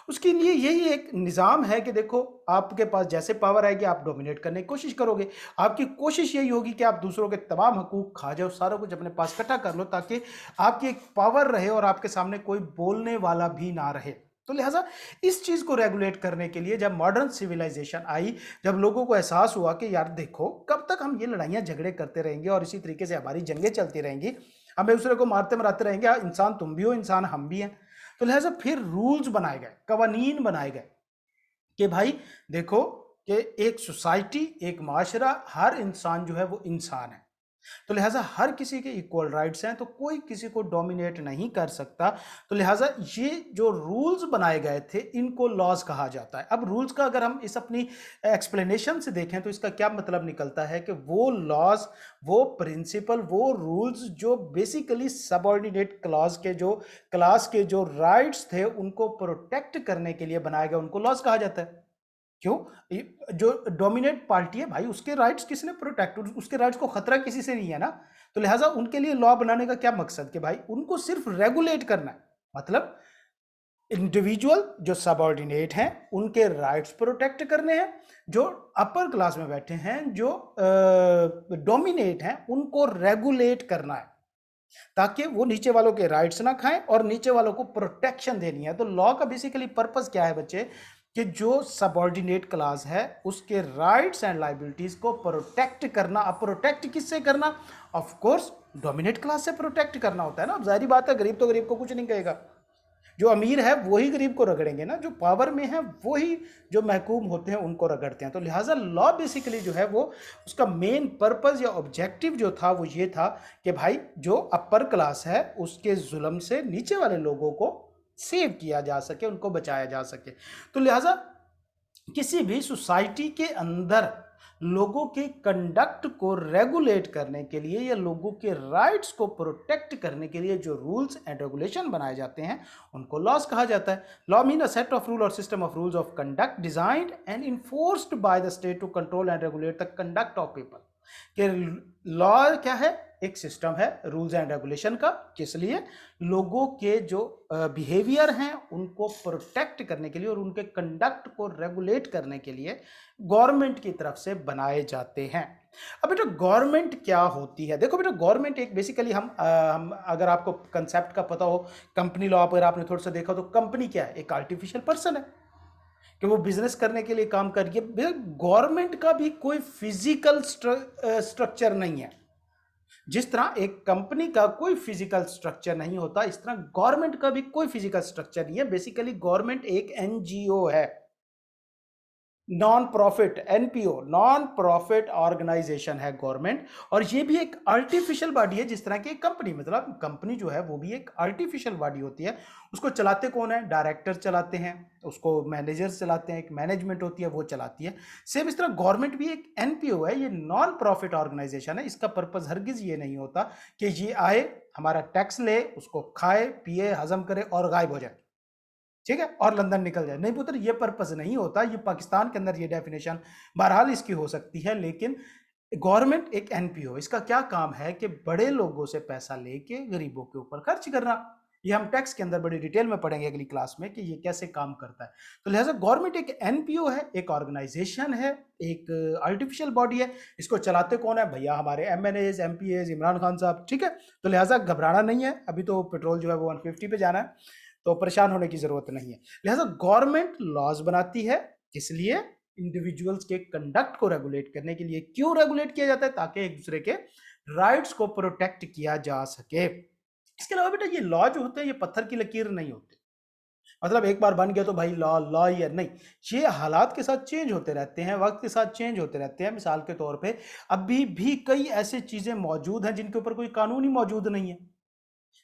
उसके लिए यही एक निज़ाम है कि देखो, आपके पास जैसे पावर आएगी आप डोमिनेट करने की कोशिश करोगे। आपकी कोशिश यही होगी कि आप दूसरों के तमाम हकूक खा जाओ, सारा कुछ अपने पास इकट्ठा कर लो, ताकि आपकी एक पावर रहे और आपके सामने कोई बोलने वाला भी ना रहे। तो लिहाजा इस चीज़ को रेगुलेट करने के लिए जब मॉडर्न सिविलाइजेशन आई, जब लोगों को एहसास हुआ कि यार देखो, कब तक हम ये लड़ाइयाँ झगड़े करते रहेंगे और इसी तरीके से हमारी जंगें चलती रहेंगी, हम एक दूसरे को मारते मराते रहेंगे, इंसान तुम भी हो, इंसान हम भी हैं। तो लिहाजा फिर रूल्स बनाए गए, कवानीन बनाए गए कि भाई देखो कि एक सोसाइटी, एक माशरा, हर इंसान जो है वो इंसान है। तो लिहाजा हर किसी के इक्वल राइट्स हैं, तो कोई किसी को डोमिनेट नहीं कर सकता। तो लिहाजा ये जो रूल्स बनाए गए थे इनको लॉज कहा जाता है। अब रूल्स का अगर हम इस अपनी एक्सप्लेनेशन से देखें तो इसका क्या मतलब निकलता है कि वो लॉज, वो प्रिंसिपल, वो रूल्स जो बेसिकली सबऑर्डिनेट क्लास के जो राइट्स थे उनको प्रोटेक्ट करने के लिए बनाया गया, उनको लॉज कहा जाता है। क्यों? जो डोमिनेट पार्टी है भाई, उसके राइट्स किसने प्रोटेक्ट, उसके राइट्स को खतरा किसी से नहीं है ना। तो लिहाजा उनके लिए लॉ बनाने का क्या मकसद कि भाई उनको सिर्फ रेगुलेट करना है, मतलब इंडिविजुअल जो सबऑर्डिनेट हैं उनके राइट्स प्रोटेक्ट करने हैं, जो अपर क्लास में बैठे हैं, जो डोमिनेट हैं, उनको रेगुलेट करना है ताकि वो नीचे वालों के राइट्स ना खाएं और नीचे वालों को प्रोटेक्शन देनी है। तो लॉ का बेसिकली पर्पस क्या है बच्चे, कि जो सबऑर्डिनेट क्लास है उसके राइट्स एंड लाइबिलिटीज को प्रोटेक्ट करना। अब प्रोटेक्ट किससे करना? ऑफ कोर्स डोमिनेट क्लास से प्रोटेक्ट करना होता है ना। अब जाहिर बात है, गरीब तो गरीब को कुछ नहीं कहेगा, जो अमीर है वही गरीब को रगड़ेंगे ना, जो पावर में है वही जो महकूम होते हैं उनको रगड़ते हैं। तो लिहाजा लॉ बेसिकली जो है वो उसका मेन पर्पस या ऑब्जेक्टिव जो था वो ये था कि भाई जो अपर क्लास है उसके जुल्म से नीचे वाले लोगों को सेव किया जा सके, उनको बचाया जा सके। तो लिहाजा किसी भी सोसाइटी के अंदर लोगों के कंडक्ट को रेगुलेट करने के लिए या लोगों के राइट्स को प्रोटेक्ट करने के लिए जो रूल्स एंड रेगुलेशन बनाए जाते हैं उनको लॉज कहा जाता है। Law mean a set of rule और system of rules of conduct designed and enforced by the state to control and regulate the conduct of people. कि लॉ क्या है? एक सिस्टम है रूल्स एंड रेगुलेशन का, किस लिए? लोगों के जो बिहेवियर हैं उनको प्रोटेक्ट करने के लिए और उनके कंडक्ट को रेगुलेट करने के लिए गवर्नमेंट की तरफ से बनाए जाते हैं। अब बेटा गवर्नमेंट क्या होती है? देखो बेटा गवर्नमेंट एक बेसिकली हम अगर आपको कंसेप्ट का पता हो, कंपनी लॉ पर आपने थोड़ा सा देखा तो कंपनी क्या है? एक आर्टिफिशियल पर्सन है कि वो बिजनेस करने के लिए काम कर रही है। गवर्नमेंट का भी कोई फिजिकल स्ट्रक्चर नहीं है। जिस तरह एक कंपनी का कोई फिजिकल स्ट्रक्चर नहीं होता, इस तरह गवर्नमेंट का भी कोई फिजिकल स्ट्रक्चर नहीं है। बेसिकली गवर्नमेंट एक एनजीओ है, non profit, NPO, non profit organisation है गवर्नमेंट। और ये भी एक आर्टिफिशियल बॉडी है जिस तरह की कंपनी, मतलब कंपनी जो है वो भी एक आर्टिफिशियल बॉडी होती है। उसको चलाते कौन है? डायरेक्टर चलाते हैं, उसको मैनेजर्स चलाते हैं, एक मैनेजमेंट होती है वो चलाती है। सेम इस तरह गवर्नमेंट भी एक एनपीओ है, ये नॉन प्रॉफिट ऑर्गेनाइजेशन है। इसका पर्पज हरगिज ये नहीं होता कि ये आए, हमारा टैक्स ले, उसको खाए पिए हजम करे और गायब हो जाए, ठीक है, और लंदन निकल जाए। नहीं पुत्र, ये पर्पस नहीं होता। ये पाकिस्तान के अंदर ये डेफिनेशन बहरहाल इसकी हो सकती है, लेकिन गवर्नमेंट एक एनपीओ, इसका क्या काम है कि बड़े लोगों से पैसा लेके गरीबों के ऊपर खर्च करना। ये हम टैक्स के अंदर बड़ी डिटेल में पढ़ेंगे अगली क्लास में कि ये कैसे काम करता है। तो लिहाजा गवर्नमेंट एक एनपीओ है, एक ऑर्गेनाइजेशन है, एक आर्टिफिशियल बॉडी है। इसको चलाते कौन है? भैया हमारे एमएनएज, एमपीएज, इमरान खान साहब, ठीक है। तो लिहाजा घबराना नहीं है, अभी तो पेट्रोल जो है वो 150 पे जाना है, तो परेशान होने की जरूरत नहीं है। लिहाजा गवर्नमेंट लॉज बनाती है, इसलिए इंडिविजुअल्स के कंडक्ट को रेगुलेट करने के लिए। क्यों रेगुलेट किया जाता है? ताकि एक दूसरे के राइट्स को प्रोटेक्ट किया जा सके। इसके अलावा बेटा ये लॉ जो होते हैं ये पत्थर की लकीर नहीं होते, मतलब एक बार बन गया तो भाई लॉ लॉ ही है, नहीं। ये हालात के साथ चेंज होते रहते हैं, वक्त के साथ चेंज होते रहते हैं। मिसाल के तौर पे अभी भी कई ऐसी चीजें मौजूद हैं जिनके ऊपर कोई कानून ही मौजूद नहीं है,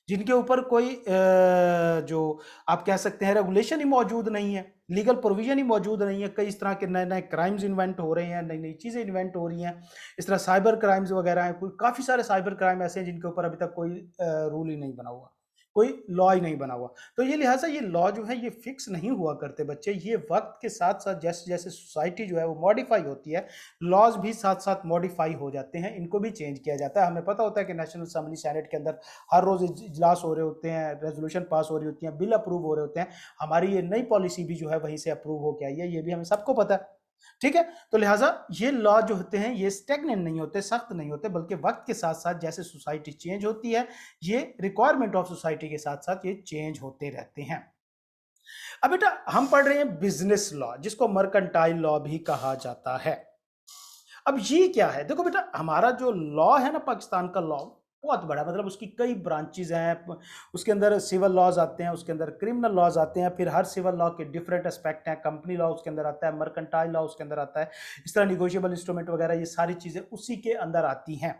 जिनके ऊपर कोई जो आप कह सकते हैं रेगुलेशन ही मौजूद नहीं है, लीगल प्रोविजन ही मौजूद नहीं है। कई इस तरह के नए नए क्राइम्स इन्वेंट हो रहे हैं, नई नई चीज़ें इन्वेंट हो रही हैं। इस तरह साइबर क्राइम्स वगैरह हैं, काफ़ी सारे साइबर क्राइम ऐसे हैं जिनके ऊपर अभी तक कोई रूल ही नहीं बना हुआ, कोई लॉ ही नहीं बना हुआ। तो ये लिहाजा ये लॉ जो है ये फिक्स नहीं हुआ करते बच्चे। ये वक्त के साथ साथ जैसे जैसे सोसाइटी जो है वो मॉडिफाई होती है, लॉज भी साथ साथ मॉडिफाई हो जाते हैं, इनको भी चेंज किया जाता है। हमें पता होता है कि नेशनल असेंबली सेनेट के अंदर हर रोज इजलास हो रहे होते हैं, रेजोल्यूशन पास हो रही होती हैं, बिल अप्रूव हो रहे होते हैं। हमारी ये नई पॉलिसी भी जो है वहीं से अप्रूव होकर आई है, ये भी हमें सबको पता है, ठीक है। तो लिहाजा ये लॉ जो होते हैं ये स्टेगनेंट नहीं होते, सख्त नहीं होते, बल्कि वक्त के साथ साथ जैसे सोसाइटी चेंज होती है, ये रिक्वायरमेंट ऑफ सोसाइटी के साथ साथ ये चेंज होते रहते हैं। अब बेटा हम पढ़ रहे हैं बिजनेस लॉ, जिसको मर्केंटाइल लॉ भी कहा जाता है। अब ये क्या है? देखो बेटा हमारा जो लॉ है ना, पाकिस्तान का लॉ, बहुत बड़ा, मतलब उसकी कई ब्रांचेज हैं, उसके अंदर सिविल लॉज आते हैं, उसके अंदर क्रिमिनल लॉज आते हैं, फिर हर सिविल लॉ के डिफरेंट एस्पेक्ट हैं, कंपनी लॉ उसके अंदर आता है, मर्केंटाइल लॉ उसके अंदर आता है, इस तरह निगोशिएबल इंस्ट्रूमेंट वगैरह ये सारी चीजें उसी के अंदर आती हैं।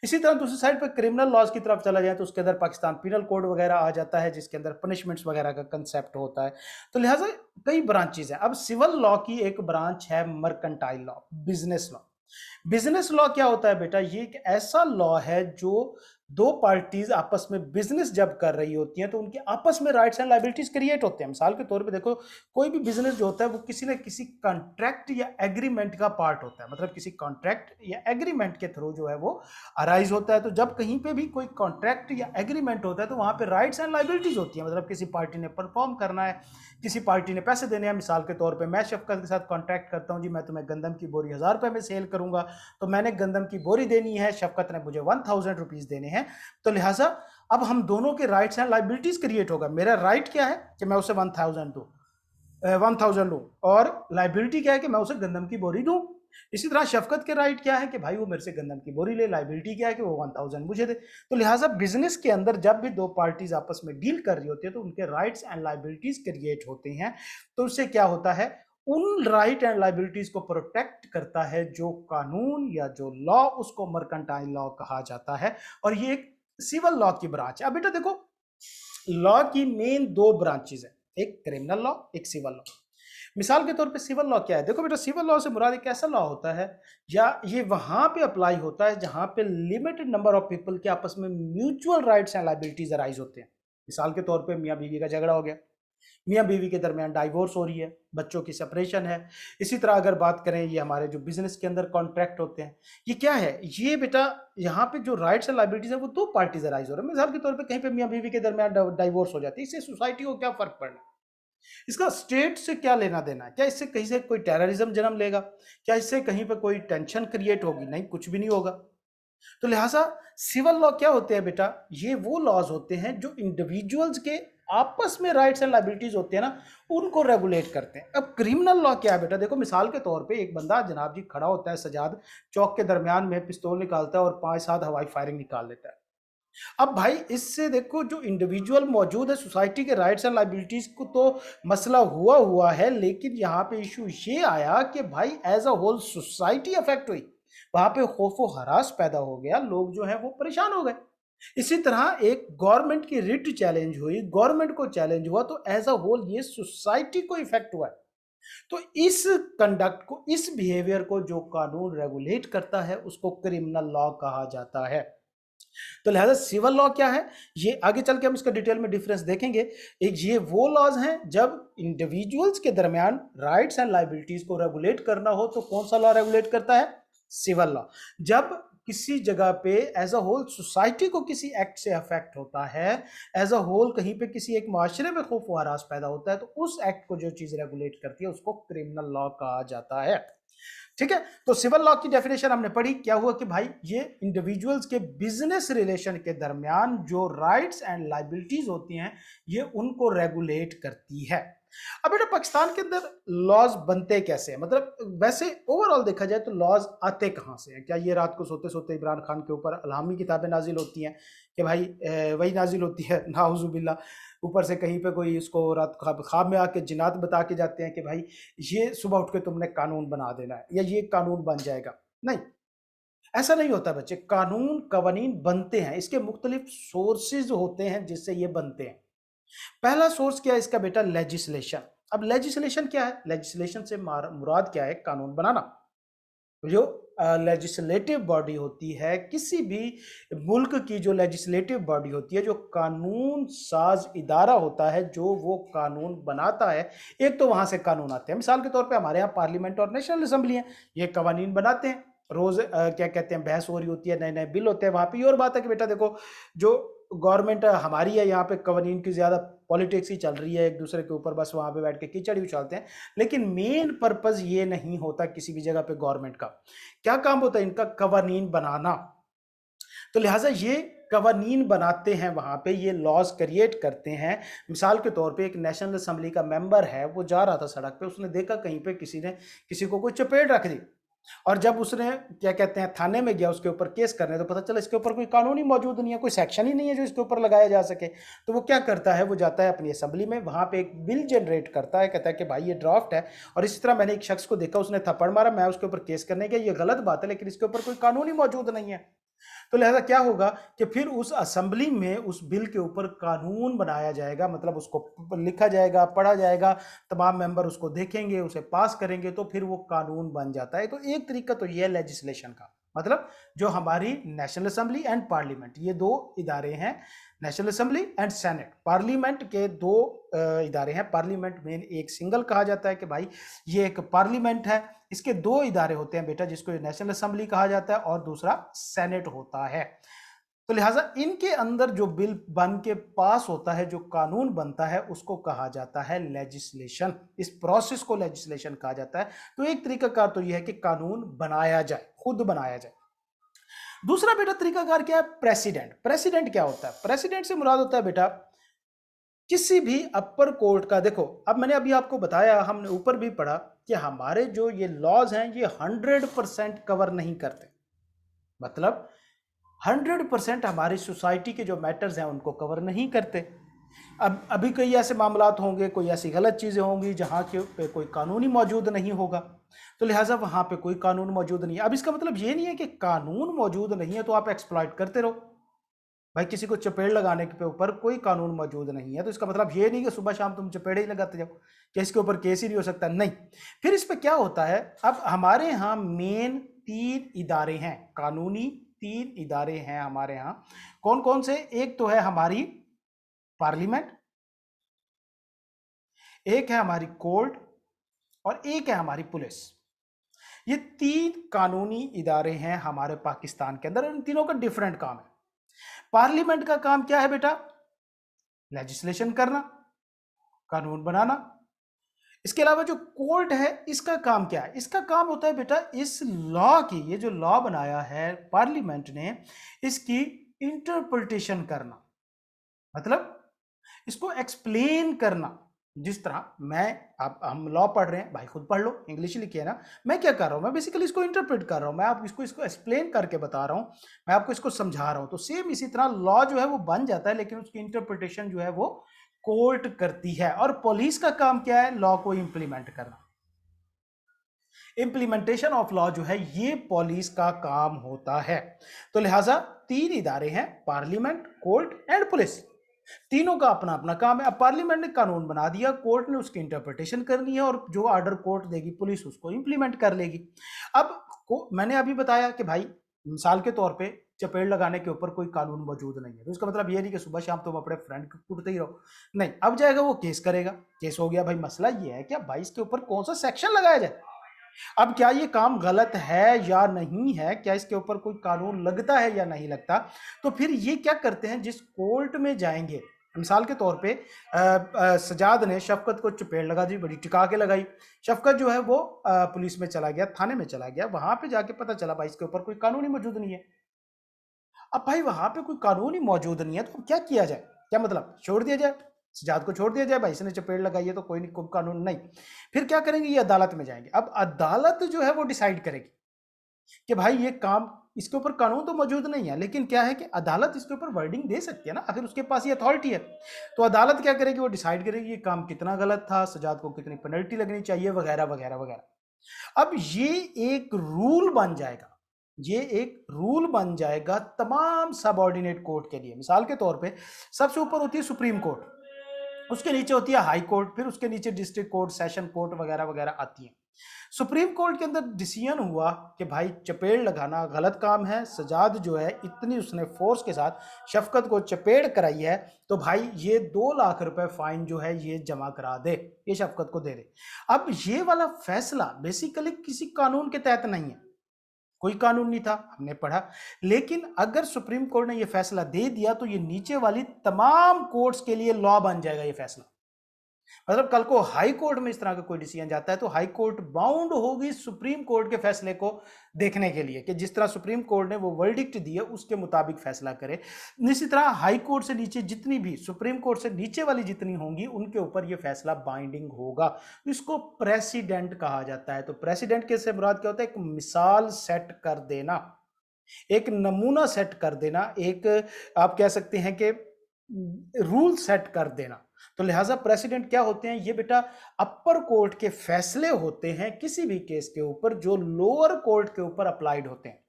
इसी तरह दूसरी साइड पर क्रिमिनल लॉज की तरफ चला जाए तो उसके अंदर पाकिस्तान पिनल कोड वगैरह आ जाता है, जिसके अंदर पनिशमेंट्स वगैरह का कंसेप्ट होता है। तो लिहाजा कई ब्रांचेज हैं। अब सिविल लॉ की एक ब्रांच है mercantile law, business law. Business law क्या होता है बेटा, ये एक ऐसा लॉ है जो दो पार्टीज आपस में बिजनेस जब कर रही होती हैं तो उनके आपस में राइट्स एंड लायबिलिटीज क्रिएट होते हैं। मिसाल के तौर पे देखो, कोई भी बिजनेस जो होता है वो किसी न किसी कॉन्ट्रैक्ट या एग्रीमेंट का पार्ट होता है, मतलब किसी कॉन्ट्रैक्ट या एग्रीमेंट के थ्रू जो है वो अराइज होता है। तो जब कहीं पे भी कोई कॉन्ट्रैक्ट या एग्रीमेंट होता है तो वहां पे राइट्स एंड लायबिलिटीज होती है, मतलब किसी पार्टी ने परफॉर्म करना है, किसी पार्टी ने पैसे देने हैं। मिसाल के तौर पे मैं शफकत के साथ कॉन्ट्रैक्ट करता हूं, जी मैं तुम्हें गंदम की बोरी 1000 रुपए में सेल करूंगा, तो मैंने गंदम की बोरी देनी है, शफकत ने मुझे 1000 रुपीज देने हैं। तो लिहाजा अब हम दोनों के राइट्स एंड लायबिलिटीज क्रिएट होगा। मेरा राइट क्या है कि मैं उसे 1000 दूं, 1000 लूं, और लायबिलिटी क्या है कि मैं उसे गंदम की बोरी दूं। इसी तरह शफकत के राइट क्या है कि भाई वो मेरे से गंदम की बोरी ले, लायबिलिटी क्या है कि वो 1000 मुझे दे। तो लिहाजा बिजनेस के अंदर जब भी दो पार्टीज आपस में डील कर रही होती है तो उनके राइट्स एंड लायबिलिटीज क्रिएट होते हैं। तो उससे क्या होता है, उन राइट एंड लायबिलिटीज को प्रोटेक्ट करता है जो कानून या जो लॉ, उसको मर्केंटाइल लॉ कहा जाता है, और ये एक सिविल लॉ की ब्रांच है। अब बेटा देखो, लॉ की मेन दो ब्रांचेज है, एक क्रिमिनल लॉ, एक सिविल लॉ। मिसाल के तौर पे सिविल लॉ क्या है, देखो बेटा सिविल लॉ से मुराद एक ऐसा लॉ होता है, या ये वहां पे अप्लाई होता है जहां पे लिमिटेड नंबर ऑफ पीपल के आपस में mutual rights and liabilities arise होते हैं। मिसाल के तौर पे मियां बीवी का झगड़ा हो गया, मियां बीवी के दरमियान डाइवोर्स हो रही है, बच्चों की सेपरेशन है। इसी तरह अगर बात करें, ये हमारे जो बिजनेस के अंदर कॉन्ट्रैक्ट होते हैं, ये क्या है, ये बेटा यहाँ पे जो राइट्स एंड लायबिलिटीज है वो दो पार्टीज अराइज हो रहे हैं। मिसाल के तौर पे कहीं पे मियां बीवी के दरमियान डाइवोर्स हो जाती है, इससे सोसाइटी को क्या फर्क पड़ना है, इसका स्टेट से क्या लेना देना है, क्या इससे कहीं से कोई टेररिज्म जन्म लेगा, क्या इससे कहीं पे कोई टेंशन क्रिएट होगी, नहीं, कुछ भी नहीं होगा। तो लिहाजा सिविल लॉ क्या होते हैं बेटा, ये वो लॉज होते हैं जो इंडिविजुअल्स के आपस में राइट्स एंड लायबिलिटीज होते हैं ना, उनको रेगुलेट करते हैं। अब क्रिमिनल लॉ क्या है बेटा, देखो मिसाल के तौर पे एक बंदा जनाब जी खड़ा होता है सजाद चौक के दरमियान में, पिस्तौल निकालता है और 5-7 हवाई फायरिंग निकाल लेता है। अब भाई इससे देखो जो इंडिविजुअल मौजूद है, सोसाइटी के राइट्स एंड लायबिलिटीज को तो मसला हुआ है, लेकिन यहाँ पे इशू ये आया कि भाई as a whole society affect हुई, वहां पे खौफ व हरास पैदा हो गया, लोग जो है वो परेशान हो गए। इसी तरह एक गवर्नमेंट की रिट चैलेंज हुई, गवर्नमेंट को चैलेंज हुआ, तो एज अ होल ये सोसाइटी को इफेक्ट हुआ है। तो इस कंडक्ट को, इस बिहेवियर को जो कानून रेगुलेट करता है उसको क्रिमिनल लॉ कहा जाता है। तो लिहाजा सिविल लॉ क्या है, ये आगे चल के हम इसका डिटेल में डिफरेंस देखेंगे। एक ये वो लॉज हैं जब इंडिविजुअल्स के दरमियान राइट्स एंड लायबिलिटीज को रेगुलेट करना हो तो कौन सा लॉ रेगुलेट करता है, सिविल लॉ। जब किसी जगह पे एज अ होल सोसाइटी को किसी एक्ट से अफेक्ट होता है, एज अ होल कहीं पे किसी एक माशरे में खौफ व हरास पैदा होता है, तो उस एक्ट को जो चीज रेगुलेट करती है उसको क्रिमिनल लॉ कहा जाता है। ठीक है, तो सिविल लॉ की डेफिनेशन हमने पढ़ी, क्या हुआ कि भाई ये इंडिविजुअल्स के बिजनेस रिलेशन के दरमियान जो राइट्स एंड लायबिलिटीज होती हैं ये उनको रेगुलेट करती है। अब बेटा पाकिस्तान के अंदर लॉज बनते कैसे हैं, मतलब वैसे ओवरऑल देखा जाए तो लॉज आते कहां से हैं। क्या ये रात को सोते सोते इमरान खान के ऊपर अलहामी किताबें नाजिल होती हैं कि भाई वही नाजिल होती है, नाउजुबिल्ला, ऊपर से कहीं पे कोई उसको रात ख्वाब में आके जिन्नात बता के जाते हैं कि भाई ये सुबह उठ के तुमने कानून बना देना है या ये कानून बन जाएगा। नहीं, ऐसा नहीं होता बच्चे। कानून कवानीन बनते हैं, इसके मुख्तलिफ सोर्सेज होते हैं जिससे ये बनते हैं। पहला सोर्स क्या है इसका बेटा, लेजिस्लेशन। अब लेजिस्लेशन क्या है, लेजिस्लेशन से मुराद क्या है, कानून बनाना। जो लेजिस्लेटिव बॉडी होती है किसी भी मुल्क की, जो लेजिस्लेटिव बॉडी होती है, जो कानून साज इदारा होता है, जो वो कानून बनाता है, एक तो वहां से कानून आते हैं। मिसाल के तौर पे हमारे यहाँ पार्लियामेंट और नेशनल असेंबली है, ये कवानीन बनाते हैं। रोज क्या कहते हैं, बहस हो रही होती है, नए नए बिल होते हैं वहां पे। ये और बात है कि बेटा देखो, जो गवर्नमेंट हमारी है यहाँ पे कवानीन की ज्यादा पॉलिटिक्स ही चल रही है, एक दूसरे के ऊपर बस वहां पे बैठ के कीचड़ ही उछालते हैं। लेकिन मेन पर्पस ये नहीं होता किसी भी जगह पे गवर्नमेंट का। क्या काम होता है इनका, कवानीन बनाना। तो लिहाजा ये कवानीन बनाते हैं, वहां पे ये लॉज क्रिएट करते हैं। मिसाल के तौर पे एक नेशनल असेंबली का मेंबर है, वो जा रहा था सड़क पे, उसने देखा कहीं पे किसी ने किसी को कोई चपेट रख दी, और जब उसने क्या कहते हैं थाने में गया उसके ऊपर केस करने, तो पता चला इसके ऊपर कोई कानून ही मौजूद नहीं है, कोई सेक्शन ही नहीं है जो इसके ऊपर लगाया जा सके। तो वो क्या करता है, वो जाता है अपनी असेंबली में, वहां पे एक बिल जनरेट करता है, कहता है कि भाई ये ड्राफ्ट है और इसी तरह मैंने एक शख्स को देखा उसने थप्पड़ मारा, मैं उसके ऊपर केस करने गया, ये गलत बात है लेकिन इसके ऊपर कोई कानून ही मौजूद नहीं है। तो लिहाजा क्या होगा कि फिर उस असेंबली में उस बिल के ऊपर कानून बनाया जाएगा, मतलब उसको लिखा जाएगा, पढ़ा जाएगा, तमाम मेंबर उसको देखेंगे, उसे पास करेंगे, तो फिर वो कानून बन जाता है। तो एक तरीका तो ये है लेजिस्लेशन का, मतलब जो हमारी नेशनल असेंबली एंड पार्लियामेंट, ये दो इदारे हैं, national assembly and senate. Parliament के दो इदारे हैं, पार्लियामेंट में एक सिंगल कहा जाता है कि भाई ये एक पार्लियामेंट है, इसके दो इदारे होते हैं बेटा, जिसको नेशनल असेंबली कहा जाता है और दूसरा सेनेट होता है। तो लिहाजा इनके अंदर जो बिल बन के पास होता है, जो कानून बनता है, उसको कहा जाता है लेजिस्लेशन। इस प्रोसेस को लेजिस्लेशन कहा जाता है। तो एक तरीकाकार तो यह है कि कानून बनाया जाए, खुद बनाया जाए। दूसरा बेटा तरीकाकार क्या है, प्रेसिडेंट। प्रेसिडेंट क्या होता है, प्रेसिडेंट से मुराद होता है बेटा किसी भी अपर कोर्ट का। देखो अब मैंने अभी आपको बताया, हमने ऊपर भी पढ़ा कि हमारे जो ये लॉज हैं ये 100% कवर नहीं करते, मतलब 100% हमारी सोसाइटी के जो मैटर्स हैं उनको कवर नहीं करते। अब अभी कई ऐसे मामलात होंगे, कोई ऐसी गलत चीज़ें होंगी जहाँ के पे कोई कानून ही मौजूद नहीं होगा, तो लिहाजा वहाँ पे कोई कानून मौजूद नहीं है। अब इसका मतलब ये नहीं है कि कानून मौजूद नहीं है तो आप एक्सप्लॉइट करते रहो। भाई किसी को चपेड़ लगाने के ऊपर कोई कानून मौजूद नहीं है तो इसका मतलब ये नहीं कि सुबह शाम तुम चपेड़े ही लगाते जाओ कि इसके ऊपर केस ही नहीं हो सकता, नहीं। फिर इस पे क्या होता है, अब हमारे यहाँ मेन 3 इदारे हैं, कानूनी 3 इदारे हैं हमारे यहाँ। कौन कौन से, एक तो है हमारी पार्लियामेंट, एक है हमारी कोर्ट और एक है हमारी पुलिस। ये 3 कानूनी इदारे हैं हमारे पाकिस्तान के अंदर, इन तीनों का डिफरेंट काम है। पार्लियामेंट का काम क्या है बेटा, लेजिस्लेशन करना, कानून बनाना। इसके अलावा जो कोर्ट है इसका काम क्या है, इसका काम होता है बेटा इस लॉ की, ये जो लॉ बनाया है पार्लियामेंट ने, इसकी इंटरप्रिटेशन करना, मतलब इसको एक्सप्लेन करना। जिस तरह हम लॉ पढ़ रहे हैं, भाई खुद पढ़ लो, इंग्लिश लिखी है ना, मैं क्या कर रहा हूं, मैं बेसिकली इसको इंटरप्रेट कर रहा हूं, मैं आप इसको एक्सप्लेन करके बता रहा हूं, मैं आपको इसको समझा रहा हूं। तो सेम इसी तरह लॉ जो है वो बन जाता है, लेकिन उसकी इंटरप्रिटेशन जो है वो कोर्ट करती है। और पुलिस का काम क्या है, लॉ को इंप्लीमेंट करना। इंप्लीमेंटेशन ऑफ लॉ जो है ये पुलिस का काम होता है। तो लिहाजा 3 इदारे हैं, पार्लियामेंट, कोर्ट एंड पुलिस, तीनों का अपना अपना काम है। अब पार्लियामेंट ने कानून बना दिया, कोर्ट ने उसकी इंटरप्रिटेशन करनी है और जो ऑर्डर कोर्ट देगी पुलिस उसको इंप्लीमेंट कर लेगी। अब मैंने अभी बताया कि भाई मिसाल के तौर पे चपेड़ लगाने के ऊपर कोई कानून मौजूद नहीं है, तो इसका मतलब ये नहीं कि सुबह शाम तुम अपने फ्रेंड को कूटते ही रहो, नहीं। अब जाएगा वो केस करेगा, केस हो गया, भाई मसला ये है कि भाई इसके ऊपर कौन सा सेक्शन लगाया जाए, अब क्या ये काम गलत है या नहीं है, क्या इसके ऊपर कोई कानून लगता है या नहीं लगता। तो फिर ये क्या करते हैं, जिस कोर्ट में जाएंगे, मिसाल के तौर पे सजाद ने शफकत को चपेड़ लगा दी, बड़ी टिका के लगाई, शफकत जो है वो पुलिस में चला गया, थाने में चला गया, वहां पे जाके पता चला भाई इसके ऊपर कोई कानून ही मौजूद नहीं है। अब भाई वहां पे कोई कानून ही मौजूद नहीं है तो क्या किया जाए, क्या मतलब छोड़ दिया जाए, सजाद को छोड़ दिया जाए, भाई इसने चपेड़ लगाई है तो कोई नहीं, कोई कानून नहीं। फिर क्या करेंगे, ये अदालत में जाएंगे। अब अदालत जो है वो डिसाइड करेगी कि भाई ये काम, इसके ऊपर कानून तो मौजूद नहीं है, लेकिन क्या है कि अदालत इसके ऊपर वर्डिंग दे सकती है ना, आखिर उसके पास ये अथॉरिटी है। तो अदालत क्या करेगी, वो डिसाइड करेगी ये काम कितना गलत था, सजाद को कितनी पेनल्टी लगनी चाहिए, वगैरह वगैरह वगैरह। अब ये एक रूल बन जाएगा, ये एक रूल बन जाएगा तमाम सबऑर्डिनेट कोर्ट के लिए। मिसाल के तौर पे सबसे ऊपर होती है सुप्रीम कोर्ट, उसके नीचे होती है हाई कोर्ट, फिर उसके नीचे डिस्ट्रिक्ट कोर्ट, सेशन कोर्ट वगैरह वगैरह आती है। सुप्रीम कोर्ट के अंदर डिसीजन हुआ कि भाई चपेड़ लगाना गलत काम है, सजाद जो है इतनी उसने फोर्स के साथ शफकत को चपेड़ कराई है, तो भाई ये 2 लाख रुपए फाइन जो है ये जमा करा दे, ये शफकत को दे दे। अब ये वाला फैसला बेसिकली किसी कानून के तहत नहीं है, कोई कानून नहीं था, हमने पढ़ा, लेकिन अगर सुप्रीम कोर्ट ने यह फैसला दे दिया तो ये नीचे वाली तमाम कोर्ट्स के लिए लॉ बन जाएगा ये फैसला। मतलब कल को हाई कोर्ट में इस तरह का कोई डिसीजन जाता है तो हाई कोर्ट बाउंड होगी सुप्रीम कोर्ट के फैसले को देखने के लिए कि जिस तरह सुप्रीम कोर्ट ने वो वर्डिक्ट दिया उसके मुताबिक फैसला करे। इसी तरह हाई कोर्ट से नीचे जितनी भी सुप्रीम कोर्ट से नीचे वाली जितनी होंगी उनके ऊपर ये फैसला बाइंडिंग होगा। इसको प्रेसिडेंट कहा जाता है। तो प्रेसिडेंट के से मुराद क्या होता है? एक मिसाल सेट कर देना, एक नमूना सेट कर देना, एक आप कह सकते हैं कि रूल सेट कर देना। तो लिहाजा प्रेसिडेंट क्या होते हैं? ये बेटा अपर कोर्ट के फैसले होते हैं किसी भी केस के ऊपर जो लोअर कोर्ट के ऊपर अप्लाइड होते हैं।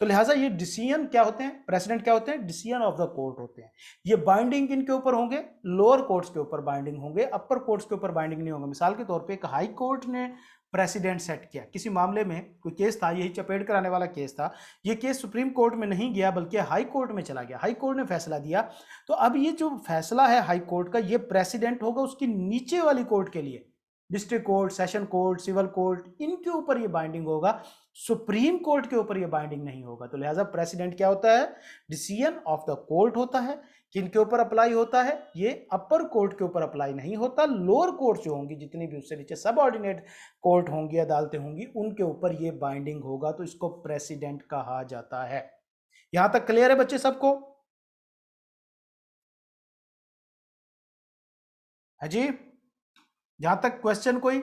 तो लिहाजा ये डिसीजन क्या होते हैं? प्रेसिडेंट क्या होते हैं? डिसीजन ऑफ द कोर्ट होते हैं। ये बाइंडिंग किन के ऊपर होंगे? लोअर कोर्ट्स के ऊपर बाइंडिंग होंगे, अपर कोर्ट्स के ऊपर बाइंडिंग नहीं होंगे। मिसाल के तौर पे एक हाई कोर्ट ने प्रेसिडेंट सेट किया, किसी मामले में कोई केस था, यही चपेट कराने वाला केस था, ये केस सुप्रीम कोर्ट में नहीं गया बल्कि हाई कोर्ट में चला गया, हाई कोर्ट ने फैसला दिया। तो अब ये जो फैसला है हाई कोर्ट का, ये प्रेसिडेंट होगा उसकी नीचे वाली कोर्ट के लिए, district court, session court, civil court, इनके ऊपर ये बाइंडिंग होगा, सुप्रीम कोर्ट के ऊपर ये बाइंडिंग नहीं होगा। तो लिहाजा प्रेसिडेंट क्या होता है? डिसीजन ऑफ द कोर्ट होता है। किनके ऊपर अप्लाई होता है? ये अपर कोर्ट के ऊपर अप्लाई नहीं होता, लोअर कोर्ट जो होंगी, जितनी भी उससे नीचे सबऑर्डिनेट कोर्ट होंगी, अदालतें होंगी, उनके ऊपर ये बाइंडिंग होगा। तो इसको प्रेसिडेंट कहा जाता है। यहां तक क्लियर है बच्चे सबको? है जी? यहां तक क्वेश्चन कोई?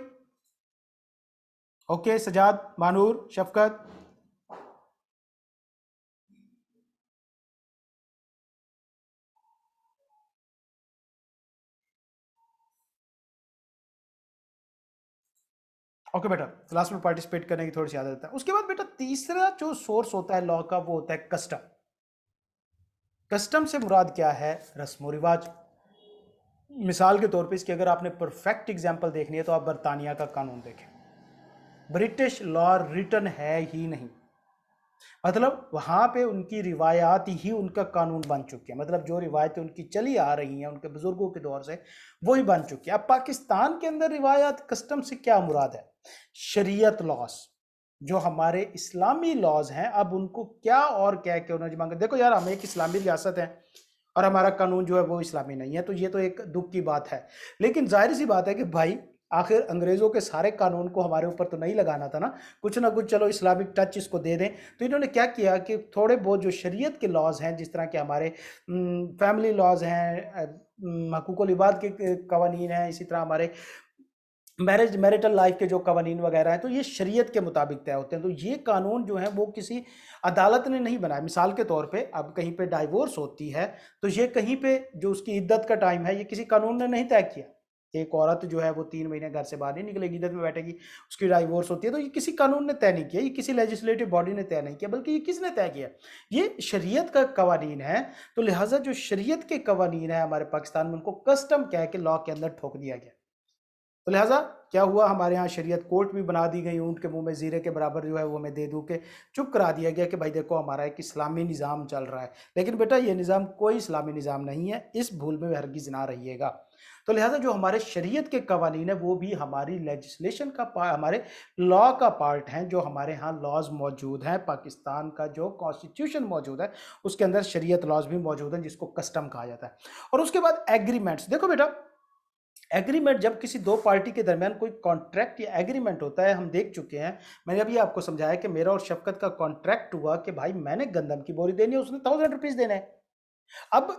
ओके, सजाद, मानूर, शफकत। ओके बेटा, क्लास में पार्टिसिपेट करने की थोड़ी सी आदत है। उसके बाद बेटा तीसरा जो सोर्स होता है लॉ का वो होता है कस्टम। कस्टम से मुराद क्या है? रस्म रिवाज। मिसाल के तौर पे इसकी अगर आपने परफेक्ट एग्जांपल देखनी है तो आप बरतानिया का कानून देखें। ब्रिटिश लॉ रिटन है ही नहीं, मतलब वहां पे उनकी रिवायात ही उनका कानून बन चुकी है। मतलब जो रिवायतें उनकी चली आ रही हैं उनके बुजुर्गों के दौर से, वही बन चुकी है। अब पाकिस्तान के अंदर रिवायात कस्टम से क्या मुराद है? शरीयत लॉस, जो हमारे इस्लामी लॉज हैं, अब उनको क्या और क्या क्यों ना मांगे। देखो यार, हम एक इस्लामी रियासत है और हमारा कानून जो है वो इस्लामी नहीं है, तो ये तो एक दुख की बात है। लेकिन जाहिर सी बात है कि भाई आखिर अंग्रेजों के सारे कानून को हमारे ऊपर तो नहीं लगाना था ना कुछ चलो इस्लामिक टच इसको दे दें। तो इन्होंने क्या किया कि थोड़े बहुत जो शरीयत के लॉज हैं, जिस तरह के हमारे फैमिली लॉज हैं, हकूकुल इबाद के कवानीन हैं, इसी तरह हमारे मैरिटल लाइफ के जो कवानीन वगैरह हैं, तो ये शरीयत के मुताबिक तय होते हैं। तो ये कानून जो है वो किसी अदालत ने नहीं बनाया। मिसाल के तौर पे अब कहीं पे डाइवोर्स होती है तो ये कहीं पे जो उसकी इद्दत का टाइम है ये किसी कानून ने नहीं तय किया। एक औरत जो है वो 3 महीने घर से बाहर नहीं निकलेगी, इद्दत में बैठेगी, उसकी डाइवोर्स होती है, तो ये किसी कानून ने तय नहीं किया, ये किसी लेजिस्लेटिव बॉडी ने तय नहीं किया, बल्कि ये किसने तय किया? ये शरीयत का कवानीन है। तो लिहाजा जो शरीयत के कवानीन है हमारे पाकिस्तान में, उनको कस्टम कह के लॉ के अंदर ठोक दिया गया। तो लिहाजा क्या हुआ, हमारे यहाँ शरीयत कोर्ट भी बना दी गई, ऊंट के मुंह में जीरे के बराबर जो है वो हमें दे दू के चुप करा दिया गया कि भाई देखो हमारा एक इस्लामी निज़ाम चल रहा है। लेकिन बेटा ये निज़ाम कोई इस्लामी निज़ाम नहीं है, इस भूल में हरगिज़ ना रहिएगा। तो लिहाजा जो हमारे शरीयत के कवानीन है वो भी हमारी लेजिस्लेशन का हमारे लॉ का पार्ट हैं। जो हमारे यहाँ लॉज मौजूद हैं, पाकिस्तान का जो कॉन्स्टिट्यूशन मौजूद है उसके अंदर शरीयत लॉज भी मौजूद हैं, जिसको कस्टम कहा जाता है। और उसके बाद एग्रीमेंट्स। देखो बेटा, एग्रीमेंट जब किसी दो पार्टी के दरमियान कोई कॉन्ट्रैक्ट या एग्रीमेंट होता है, हम देख चुके हैं, मैंने अभी आपको समझाया कि मेरा और शफकत का कॉन्ट्रैक्ट हुआ कि भाई मैंने गंदम की बोरी देनी है, उसने 1000 रुपीज देना है। अब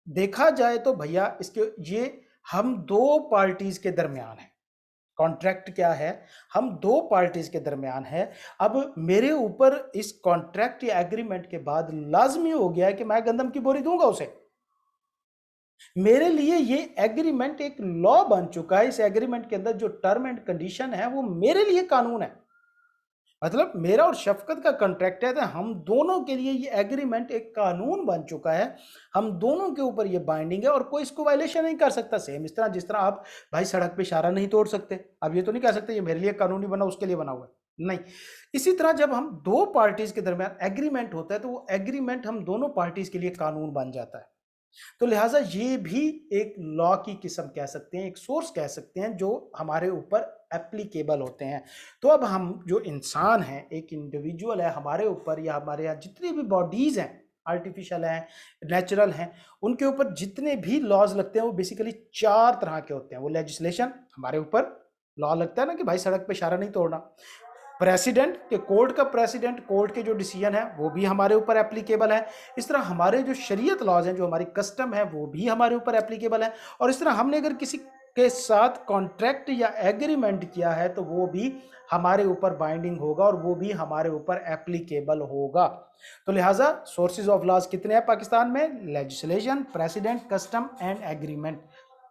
देखा जाए तो भैया इसके ये हम दो पार्टीज के दरमियान है। कॉन्ट्रैक्ट क्या है? हम दो पार्टीज के दरमियान है। अब मेरे ऊपर इस कॉन्ट्रैक्ट या एग्रीमेंट के बाद लाजमी हो गया है कि मैं गंदम की बोरी दूंगा उसे। मेरे लिए ये एग्रीमेंट एक लॉ बन चुका है। इस एग्रीमेंट के अंदर जो टर्म एंड कंडीशन है वो मेरे लिए कानून है। मतलब मेरा और शफकत का कॉन्ट्रैक्ट है, तो हम दोनों के लिए ये एग्रीमेंट एक कानून बन चुका है, हम दोनों के ऊपर ये बाइंडिंग है और कोई इसको वायलेशन नहीं कर सकता। सेम इस तरह जिस तरह आप भाई सड़क पे इशारा नहीं तोड़ सकते, अब ये तो नहीं कह सकते ये मेरे लिए कानूनी बना उसके लिए बना हुआ है, नहीं। इसी तरह जब हम दो पार्टीज के दरमियान एग्रीमेंट होता है तो वो एग्रीमेंट हम दोनों पार्टीज के लिए कानून बन जाता है। तो लिहाजा ये भी एक लॉ की किस्म कह सकते हैं, एक सोर्स कह सकते हैं जो हमारे ऊपर एप्लीकेबल होते हैं। तो अब हम जो इंसान हैं, एक इंडिविजुअल है, हमारे ऊपर या हमारे यहाँ जितनी भी बॉडीज हैं आर्टिफिशियल हैं, नेचुरल हैं, उनके ऊपर जितने भी लॉज लगते हैं वो बेसिकली 4 तरह के होते हैं। वो लेजिस्लेशन हमारे ऊपर लॉ लगता है ना कि भाई सड़क पे इशारा नहीं तोड़ना, प्रेसिडेंट के कोर्ट का प्रेसिडेंट कोर्ट के जो डिसीजन है वो भी हमारे ऊपर एप्लीकेबल है। इस तरह हमारे जो शरीयत लॉज हैं, जो हमारी कस्टम है, वो भी हमारे ऊपर एप्लीकेबल है। और इस तरह हमने अगर किसी के साथ कॉन्ट्रैक्ट या एग्रीमेंट किया है तो वो भी हमारे ऊपर बाइंडिंग होगा और वो भी हमारे ऊपर एप्लीकेबल होगा। तो लिहाजा सोर्सेज ऑफ लॉज कितने हैं पाकिस्तान में? Legislation, president, custom and agreement.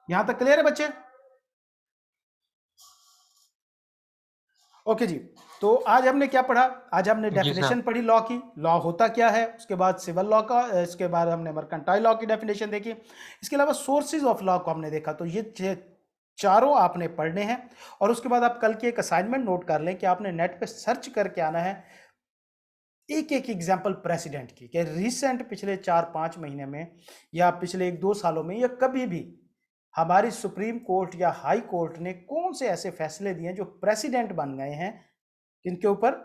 यहां तक क्लियर है बच्चे? ओके जी, तो आज हमने क्या पढ़ा? आज हमने जी सर। डेफिनेशन पढ़ी लॉ की, लॉ होता क्या है, उसके बाद सिविल लॉ का, इसके बाद हमने मर्केंटाइल लॉ की डेफिनेशन देखी, इसके अलावा सोर्सेज ऑफ लॉ को हमने देखा। तो ये चारों आपने पढ़ने हैं और उसके बाद आप कल की एक असाइनमेंट नोट कर लें कि आपने नेट पे सर्च करके आना है एक एक एग्जाम्पल प्रेसिडेंट की, कि रिसेंट पिछले 4-5 महीने में या पिछले 1-2 सालों में या कभी भी हमारी सुप्रीम कोर्ट या हाई कोर्ट ने कौन से ऐसे फैसले दिए जो प्रेसिडेंट बन गए हैं, किनके ऊपर?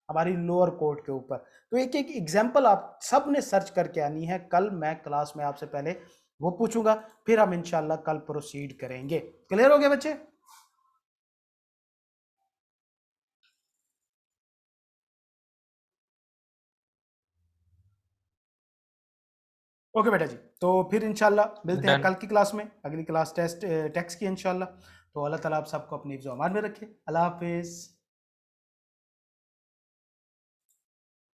हमारी लोअर कोर्ट के ऊपर। तो एक एक एग्जाम्पल आप सब ने सर्च करके आनी है। कल मैं क्लास में आपसे पहले वो पूछूंगा, फिर हम इंशाल्लाह कल प्रोसीड करेंगे। क्लियर हो गया बच्चे? ओके बेटा जी, तो फिर इंशाल्लाह मिलते हैं डन। कल की क्लास में। अगली क्लास टैक्स की इंशाल्लाह। तो अल्लाह ताला आप सबको अपनी हिफ्ज़-ओ-अमान में रखे। अल्लाह हाफिज़।